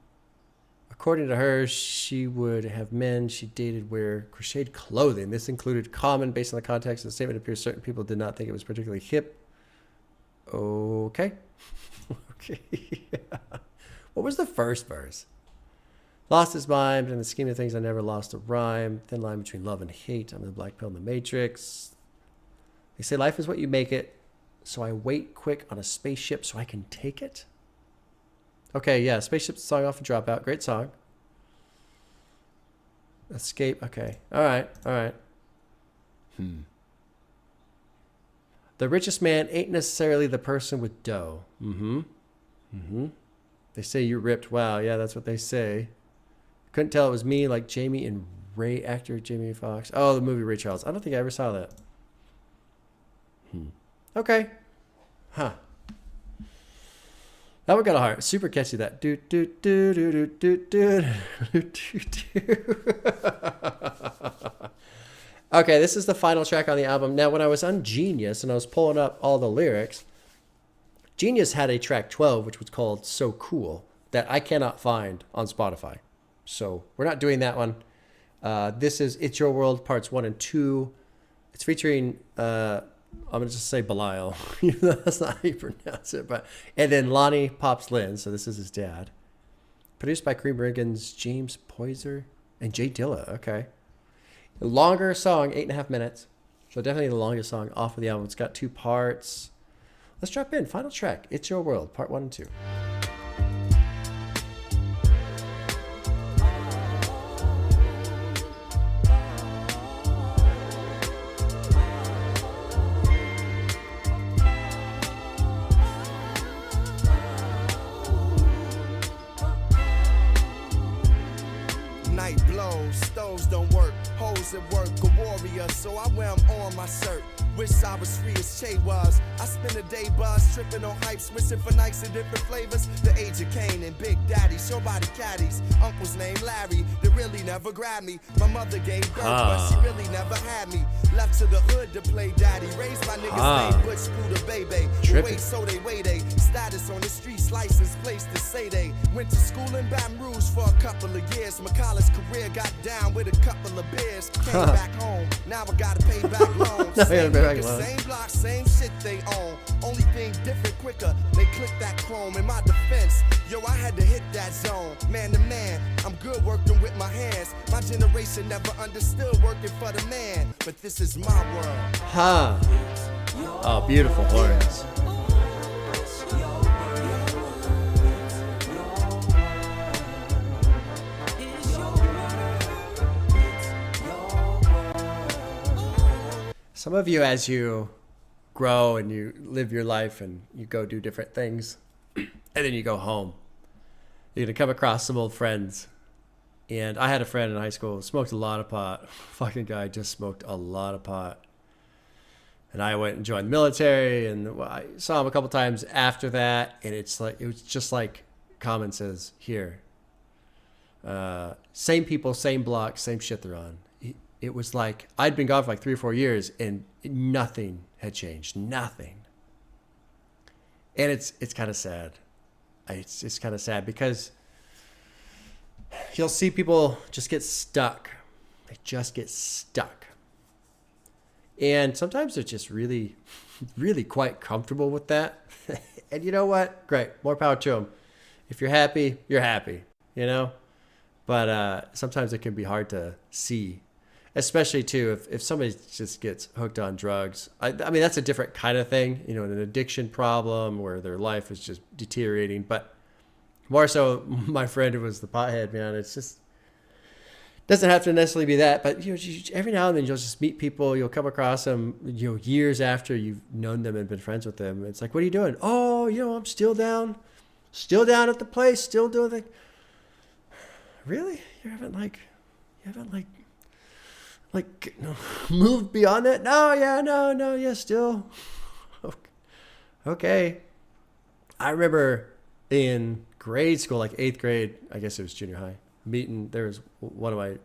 According to her, she would have men she dated wear crocheted clothing. This included Common. Based on the context of the statement, it appears certain people did not think it was particularly hip. Okay. Okay. What was the first verse? Lost his mind, but in the scheme of things, I never lost a rhyme. Thin line between love and hate. I'm the black pill in the matrix. They say life is what you make it. So I wait quick on a spaceship so I can take it. Okay, yeah, Spaceship's a song off of Dropout. Great song. Escape. Okay. All right. The richest man ain't necessarily the person with dough. They say you ripped. Wow, yeah, that's what they say. Couldn't tell it was me, like Jamie and Ray, actor Jamie Foxx. Oh, the movie Ray Charles. I don't think I ever saw that. Okay. Huh. That one got a heart. Super catchy, that. Do, do, do, do, do, do, do, do, do. Okay, this is the final track on the album. Now, when I was on Genius and I was pulling up all the lyrics, Genius had a track 12, which was called So Cool, that I cannot find on Spotify. So we're not doing that one. This is It's Your World Parts 1 and 2. It's featuring, I'm going to just say Belial. That's not how you pronounce it. And then Lonnie Pops Lynn, so this is his dad. Produced by Kareem Riggins, James Poyser, and Jay Dilla. Okay. A longer song, 8.5 minutes. So definitely the longest song off of the album. It's got 2 parts. Let's drop in. Final track, It's Your World, Part 1 and 2. Night blows, stoves don't work, hoes at work, a warrior, so I wear 'em on my shirt. Wish I was free as Che was. I spend a day buzz, tripping on hypes, wishing for nights in different flavors. The age of Kane and Big Daddy, show body caddies. Uncle's name Larry, they really never grabbed me. My mother gave birth, but she really never had me. Left to the hood to play daddy, raised my niggas named Butch Scooter Baby. Wait, so they wait, status on the streets, license place to say they went to school in Baton Rouge for a couple of years. My college career got down with a couple of beers. Came back home, now I gotta pay back loans. Same block, same shit they own. Only thing different, quicker. They click that chrome. In my defense, yo, I had to hit that zone. Man to man, I'm good working with my hands. My generation never understood working for the man. But this is my world. Oh, beautiful horns. Some of you, as you grow and you live your life and you go do different things, and then you go home, you're going to come across some old friends. And I had a friend in high school who smoked a lot of pot. Fucking guy just smoked a lot of pot. And I went and joined the military, and I saw him a couple times after that. And it was just like Common says here. Same people, same block, same shit they're on. It was like I'd been gone for like 3 or 4 years and nothing had changed. Nothing. And it's kind of sad. It's kind of sad because you'll see people just get stuck. They just get stuck. And sometimes they're just really, really quite comfortable with that. And you know what? Great. More power to them. If you're happy, you're happy, you know? But sometimes it can be hard to see. Especially, too, if somebody just gets hooked on drugs. I mean, that's a different kind of thing, you know, an addiction problem where their life is just deteriorating. But more so, my friend who was the pothead, man, it's just, doesn't have to necessarily be that. But, you know, every now and then you'll just meet people. You'll come across them, you know, years after you've known them and been friends with them. It's like, what are you doing? Oh, you know, I'm still down at the place, still doing the. Really? You haven't moved beyond that? No, still. Okay. I remember in grade school, like 8th grade, I guess it was junior high, there was one of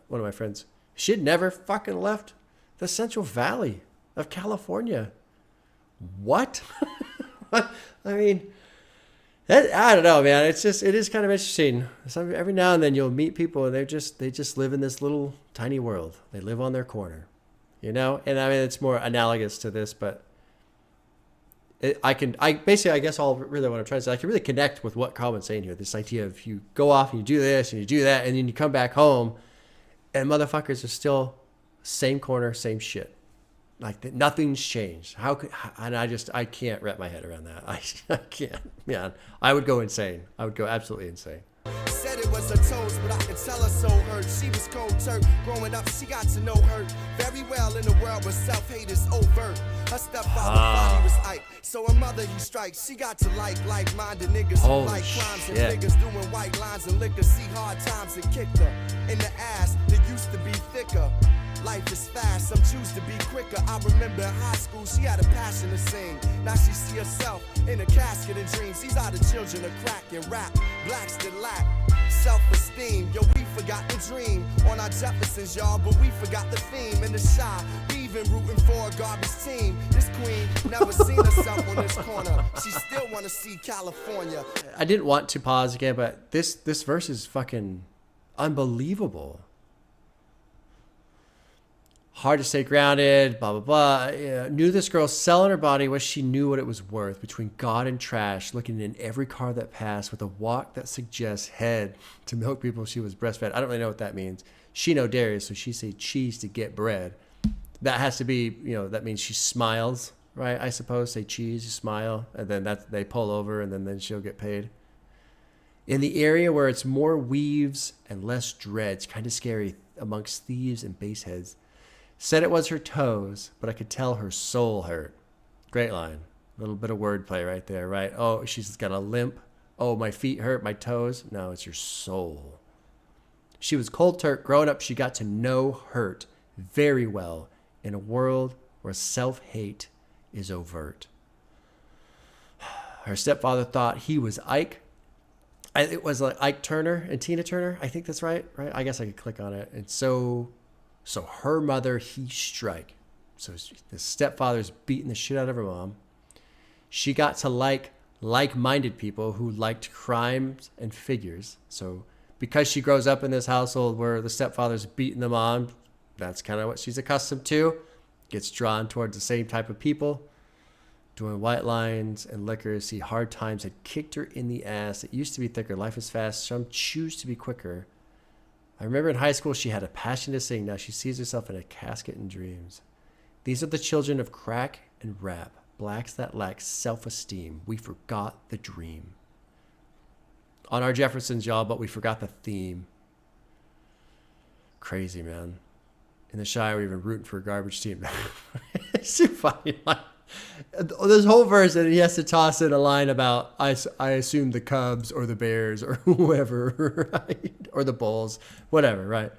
my friends. She'd never fucking left the Central Valley of California. What? I mean, I don't know, man. It is kind of interesting. Every now and then you'll meet people and they just live in this little tiny world. They live on their corner, you know? And I mean, it's more analogous to this, but I guess all really what I'm trying to say, I can really connect with what Common's saying here. This idea of you go off and you do this and you do that, and then you come back home, and motherfuckers are still same corner, same shit. Like nothing's changed. And I can't wrap my head around that. I can't, man. I would go insane. I would go absolutely insane. Said it was her toes, but I could tell her so hurt. She was cold turk. Growing up, she got to know her very well in the world where self-hate is overt. Her stepfather thought he was Ike, so her mother he strikes. She got to like-minded niggas who Holy like crimes shit. and niggas doing white lines and liquor. See hard times and kicked her in the ass that used to be thicker. Life is fast, some choose to be quicker. I remember in high school, she had a passion to sing. Now she see herself in a casket and dreams. These are the children of crack and rap, blacks that lack self-esteem. Yo, we forgot the dream on our Jeffersons, y'all, but we forgot the theme in the shop. We even rooting for a garbage team. This queen never seen herself on this corner. She still wanna see California. I didn't want to pause again, but this verse is fucking unbelievable. Hard to stay grounded, blah, blah, blah. Yeah. Knew this girl selling her body what she knew what it was worth. Between God and trash, looking in every car that passed with a walk that suggests head to milk people she was breastfed. I don't really know what that means. She no dairy, so she say cheese to get bread. That has to be, that means she smiles, right? I suppose. Say cheese, you smile, and then they pull over, and then she'll get paid. In the area where it's more weaves and less dreads, kind of scary amongst thieves and baseheads. Said it was her toes, but I could tell her soul hurt. Great line. A little bit of wordplay right there, right? Oh, she's got a limp. Oh, my feet hurt, my toes. No, it's your soul. She was cold turk. Growing up, she got to know hurt very well in a world where self-hate is overt. Her stepfather thought he was Ike. It was like Ike Turner and Tina Turner. I think that's right? I guess I could click on it. And so her mother, he strike. So the stepfather's beating the shit out of her mom. She got to like-minded people who liked crimes and figures. So because she grows up in this household where the stepfather's beating the mom, that's kind of what she's accustomed to. Gets drawn towards the same type of people. Doing white lines and liquor. See, hard times had kicked her in the ass. It used to be thicker. Life is fast. Some choose to be quicker. I remember in high school she had a passion to sing. Now she sees herself in a casket in dreams. These are the children of crack and rap. Blacks that lack self-esteem. We forgot the dream. On our Jeffersons, y'all, but we forgot the theme. Crazy, man. In the Shire, we're even rooting for a garbage team. It's too funny. This whole verse, and he has to toss in a line about, I assume the Cubs or the Bears or whoever, right? Or the Bulls, whatever, right?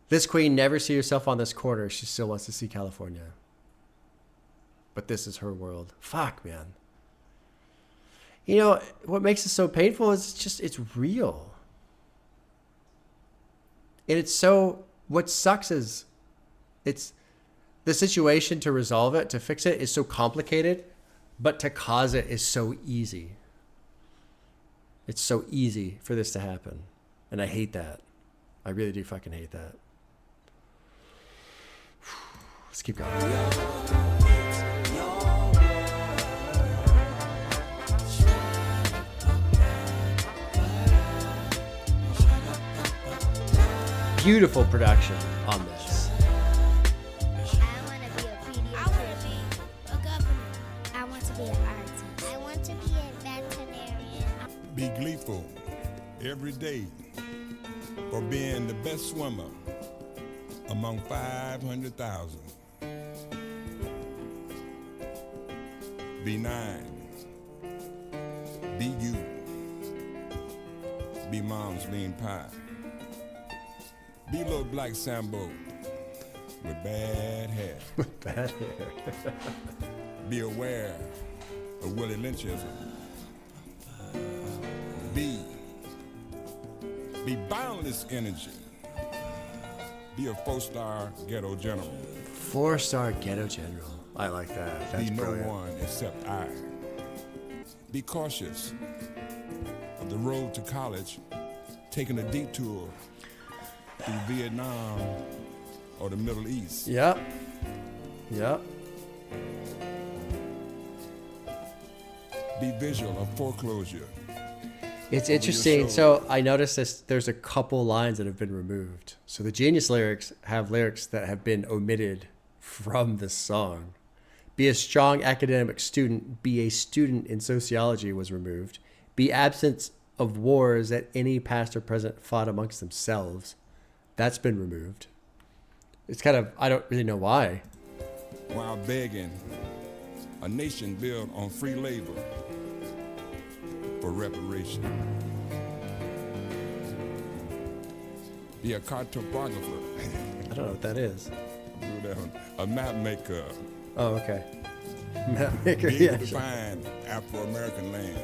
This queen never see herself on this corner. She still wants to see California. But this is her world. Fuck, man. What makes it so painful is it's real. And what sucks is it's the situation to resolve it, to fix it is so complicated, but to cause it is so easy. It's so easy for this to happen. And I hate that. I really do fucking hate that. Let's keep going. Beautiful production on this. I want to be a pediatrician. I want to be a governor. I want to be an artist. I want to be a veterinarian. Be gleeful every day for being the best swimmer among 500,000. Be nine. Be you. Be mom's lean pie. Be little black Sambo with bad hair. Bad hair. Be aware of Willie Lynchism. Be boundless energy. Be a 4-star ghetto general. 4-star ghetto general. I like that. That's Be brilliant. no one except I. Be cautious of the road to college, taking a detour through Vietnam or the Middle East. Yep. be visual of foreclosure. It's interesting. So I noticed this. There's a couple lines that have been removed. So the Genius lyrics have lyrics that have been omitted from the song. Be a strong academic student. Be a student in sociology was removed. Be absence of wars that any past or present fought amongst themselves. That's been removed. It's kind of, I don't really know why. While begging, a nation built on free labor for reparation. Be a cartographer. I don't know what that is. A map maker. Oh, okay. Map maker, Be able yeah. to find Afro-American land.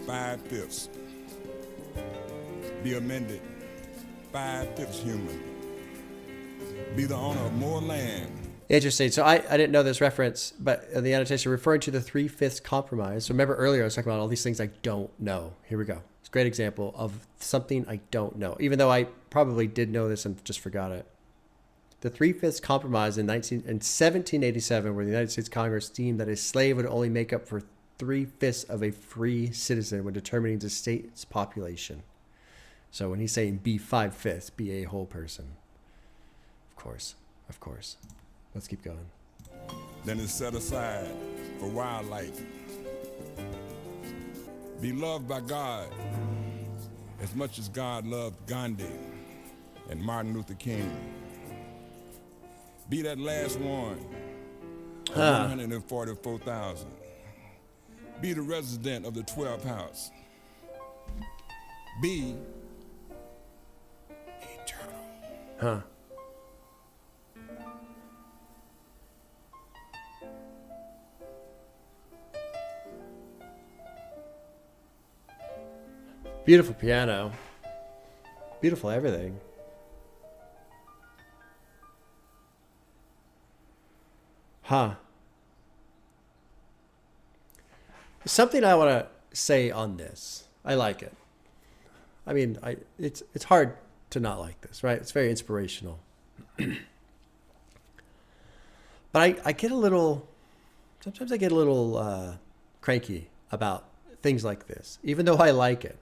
5/5. Be amended. 5/5 human. Be the owner of more land. Interesting. So I didn't know this reference, but the annotation referring to the 3/5 compromise. So remember earlier I was talking about all these things I don't know. Here we go. It's a great example of something I don't know, even though I probably did know this and just forgot it. The 3/5 compromise in 1787, where the United States Congress deemed that a slave would only make up for 3/5 of a free citizen when determining the state's population. So when he's saying be 5/5, be a whole person. Of course. Let's keep going. Then it's set aside for wildlife. Be loved by God as much as God loved Gandhi and Martin Luther King. Be that last one of 144,000. Be the resident of the 12th house. Be eternal. Beautiful piano. Beautiful everything. Something I want to say on this. I like it. I mean, it's hard to not like this, right? It's very inspirational. But I get a little, sometimes I get a little cranky about things like this, even though I like it.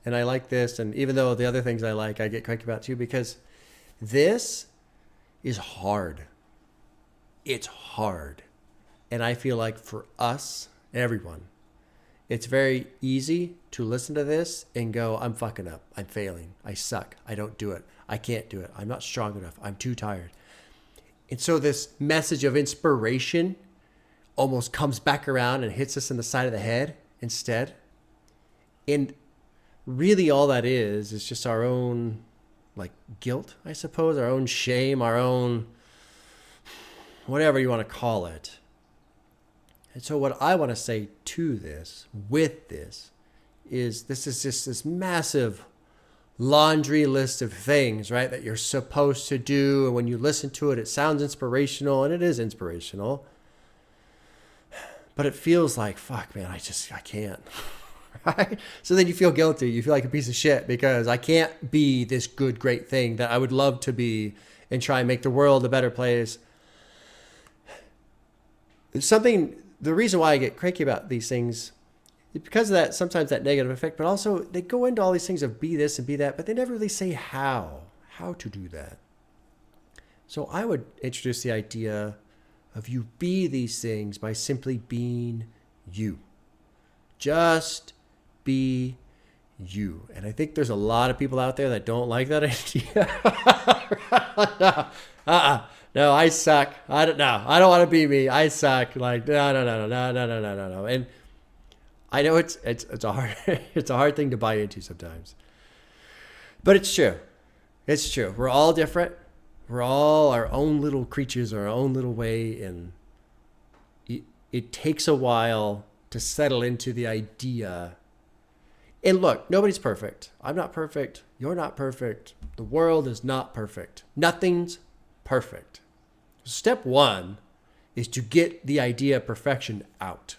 And I like this, and even though the other things I like, I get cranky about too, because this is hard. It's hard. And I feel like for us, everyone, it's very easy to listen to this and go, I'm fucking up. I'm failing. I suck. I don't do it. I can't do it. I'm not strong enough. I'm too tired. And so this message of inspiration almost comes back around and hits us in the side of the head instead. And really all that is just our own like guilt, I suppose, our own shame, our own whatever you want to call it. And so what I want to say to this, with this, is this is just this massive laundry list of things, right, that you're supposed to do. And when you listen to it, it sounds inspirational, and it is inspirational. But it feels like, fuck, man, I can't. Right? So then you feel guilty. You feel like a piece of shit because I can't be this good, great thing that I would love to be and try and make the world a better place. The reason why I get cranky about these things is because of that, sometimes that negative effect, but also they go into all these things of be this and be that, but they never really say how to do that. So I would introduce the idea of you be these things by simply being you. Just be you. And I think there's a lot of people out there that don't like that idea. No, I suck. I don't want to be me. I suck. Like, no. And I know it's a hard thing to buy into sometimes. But it's true. It's true. We're all different. We're all our own little creatures, our own little way, and it takes a while to settle into the idea. And look, nobody's perfect. I'm not perfect. You're not perfect. The world is not perfect. Nothing's perfect. Step one is to get the idea of perfection out.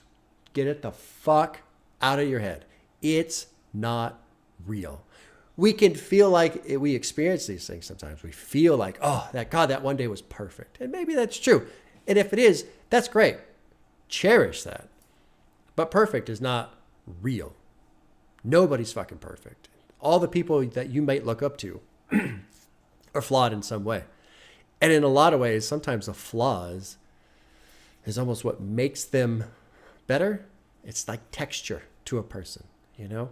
Get it the fuck out of your head. It's not real. We can feel like we experience these things sometimes. We feel like, oh, that one day was perfect. And maybe that's true. And if it is, that's great. Cherish that. But perfect is not real. Nobody's fucking perfect. All the people that you might look up to are flawed in some way. And in a lot of ways, sometimes the flaws is almost what makes them better. It's like texture to a person, you know?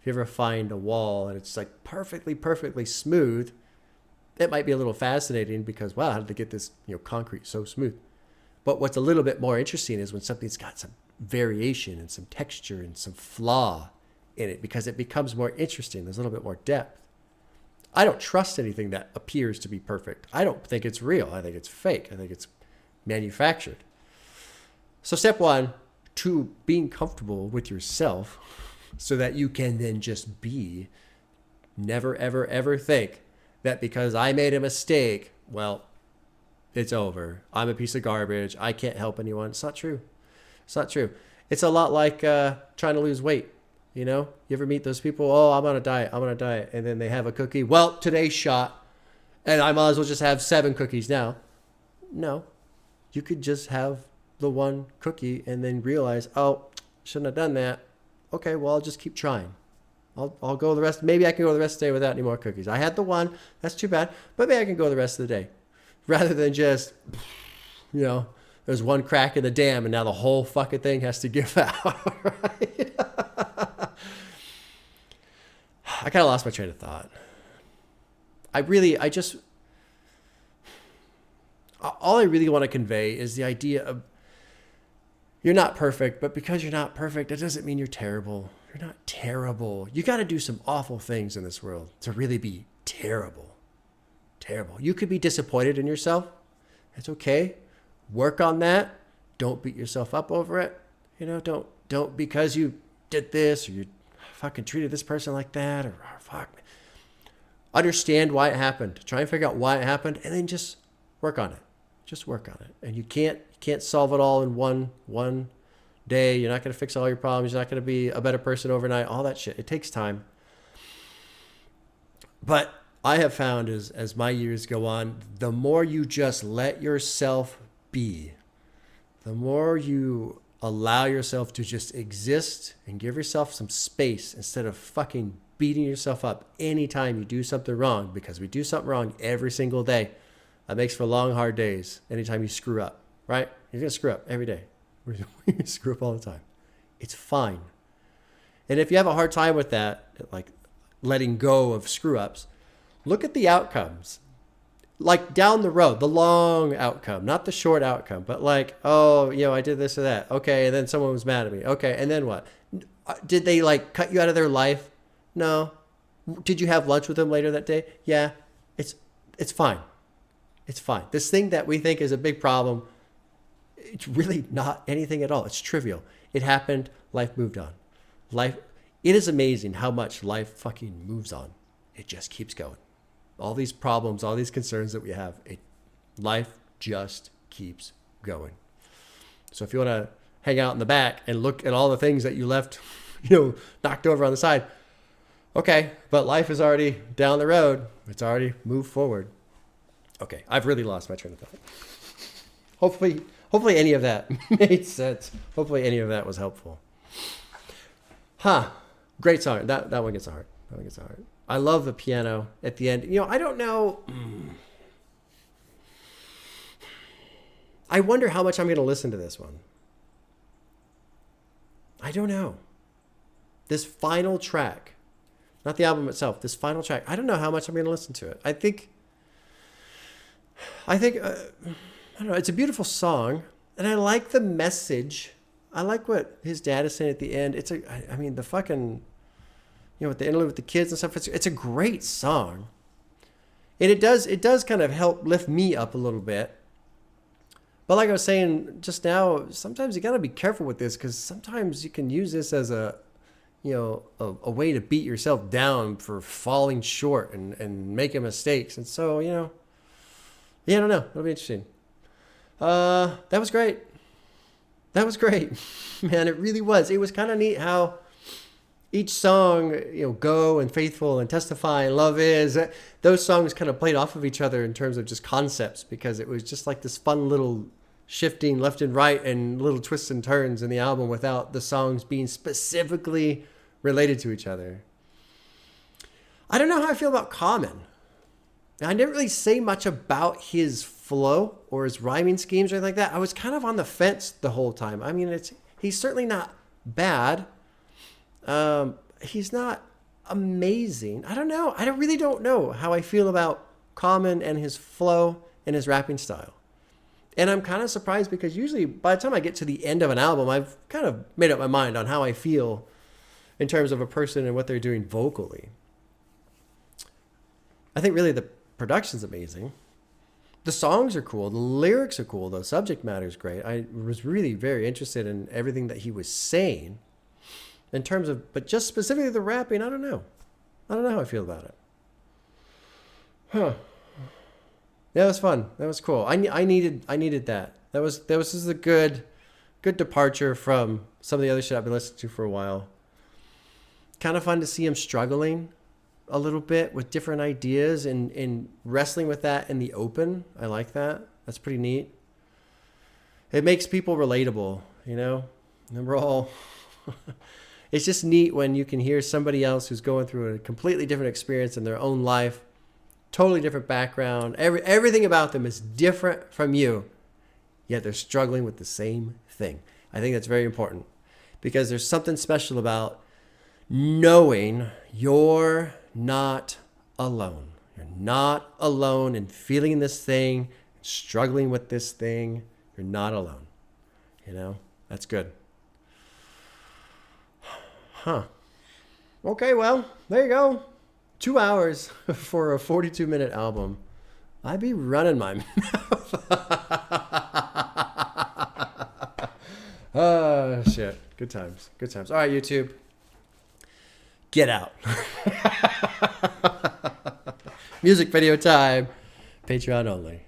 If you ever find a wall and it's like perfectly smooth, it might be a little fascinating because, wow, how did they get this, concrete so smooth? But what's a little bit more interesting is when something's got some variation and some texture and some flaw in it, because it becomes more interesting. There's a little bit more depth. I don't trust anything that appears to be perfect. I don't think it's real. I think it's fake. I think it's manufactured. So step one, to being comfortable with yourself so that you can then just be, never, ever, ever think that because I made a mistake, well, it's over. I'm a piece of garbage. I can't help anyone. It's not true. It's not true. It's a lot like trying to lose weight. You ever meet those people? Oh, I'm on a diet. And then they have a cookie. Well, today's shot. And I might as well just have 7 cookies now. No. You could just have the one cookie and then realize, oh, shouldn't have done that. Okay, well, I'll just keep trying. I'll go the rest. Maybe I can go the rest of the day without any more cookies. I had the one. That's too bad. But maybe I can go the rest of the day. Rather than just, there's one crack in the dam and now the whole fucking thing has to give out. Right? I kind of lost my train of thought. All I really want to convey is the idea of you're not perfect, but because you're not perfect, it doesn't mean you're terrible. You're not terrible. You got to do some awful things in this world to really be terrible. Terrible. You could be disappointed in yourself. It's okay. Work on that. Don't beat yourself up over it. Don't because you did this or you fucking treated this person like that or fuck. Understand why it happened. Try and figure out why it happened and then just work on it. Just work on it. And you can't solve it all in one day. You're not going to fix all your problems. You're not going to be a better person overnight. All that shit. It takes time. But I have found as my years go on, the more you just let yourself be, the more you allow yourself to just exist and give yourself some space instead of fucking beating yourself up anytime you do something wrong, because we do something wrong every single day. That makes for long, hard days anytime you screw up, right? You're going to screw up every day. You screw up all the time. It's fine. And if you have a hard time with that, like letting go of screw ups, look at the outcomes. Like down the road, the long outcome, not the short outcome, but like, oh, I did this or that. Okay. And then someone was mad at me. Okay. And then what? Did they like cut you out of their life? No. Did you have lunch with them later that day? Yeah. It's fine. It's fine. This thing that we think is a big problem, it's really not anything at all. It's trivial. It happened. Life moved on. It is amazing how much life fucking moves on. It just keeps going. All these problems, all these concerns that we have, life just keeps going. So if you want to hang out in the back and look at all the things that you left, knocked over on the side, okay, but life is already down the road. It's already moved forward. Okay, I've really lost my train of thought. Hopefully any of that made sense. Hopefully any of that was helpful. Great song. That one gets a heart. I love the piano at the end. I don't know. I wonder how much I'm going to listen to this one. I don't know. This final track, not the album itself, this final track, I don't know how much I'm going to listen to it. I think, I don't know, it's a beautiful song, and I like the message. I like what his dad is saying at the end. The fucking, with the interlude with the kids and stuff, it's a great song. And it does kind of help lift me up a little bit. But like I was saying just now, sometimes you got to be careful with this, because sometimes you can use this as a way to beat yourself down for falling short and making mistakes. And so, I don't know. It'll be interesting. That was great. Man, it really was. It was kind of neat how each song, Go and Faithful and Testify and Love Is, those songs kind of played off of each other in terms of just concepts, because it was just like this fun little shifting left and right and little twists and turns in the album without the songs being specifically related to each other. I don't know how I feel about Common. I didn't really say much about his flow or his rhyming schemes or anything like that. I was kind of on the fence the whole time. I mean, he's certainly not bad. He's not amazing. I don't know. I really don't know how I feel about Common and his flow and his rapping style. And I'm kind of surprised because usually by the time I get to the end of an album, I've kind of made up my mind on how I feel in terms of a person and what they're doing vocally. I think really the production's amazing. The songs are cool. The lyrics are cool. The subject matter is great. I was really very interested in everything that he was saying in terms of, but just specifically the rapping, I don't know. I don't know how I feel about it. Huh. Yeah, it was fun. That was cool. I needed that. That was just a good departure from some of the other shit I've been listening to for a while. Kind of fun to see him struggling a little bit with different ideas and wrestling with that in the open. I like that. That's pretty neat. It makes people relatable, you know? And we're all... It's just neat when you can hear somebody else who's going through a completely different experience in their own life, totally different background. Everything about them is different from you, yet they're struggling with the same thing. I think that's very important because there's something special about knowing you're not alone. You're not alone in feeling this thing, struggling with this thing. You're not alone. You know, that's good. Huh. Okay, well, there you go. 2 hours for a 42-minute album. I be running my mouth. Oh, shit. Good times. Good times. All right, YouTube. Get out. Music video time. Patreon only.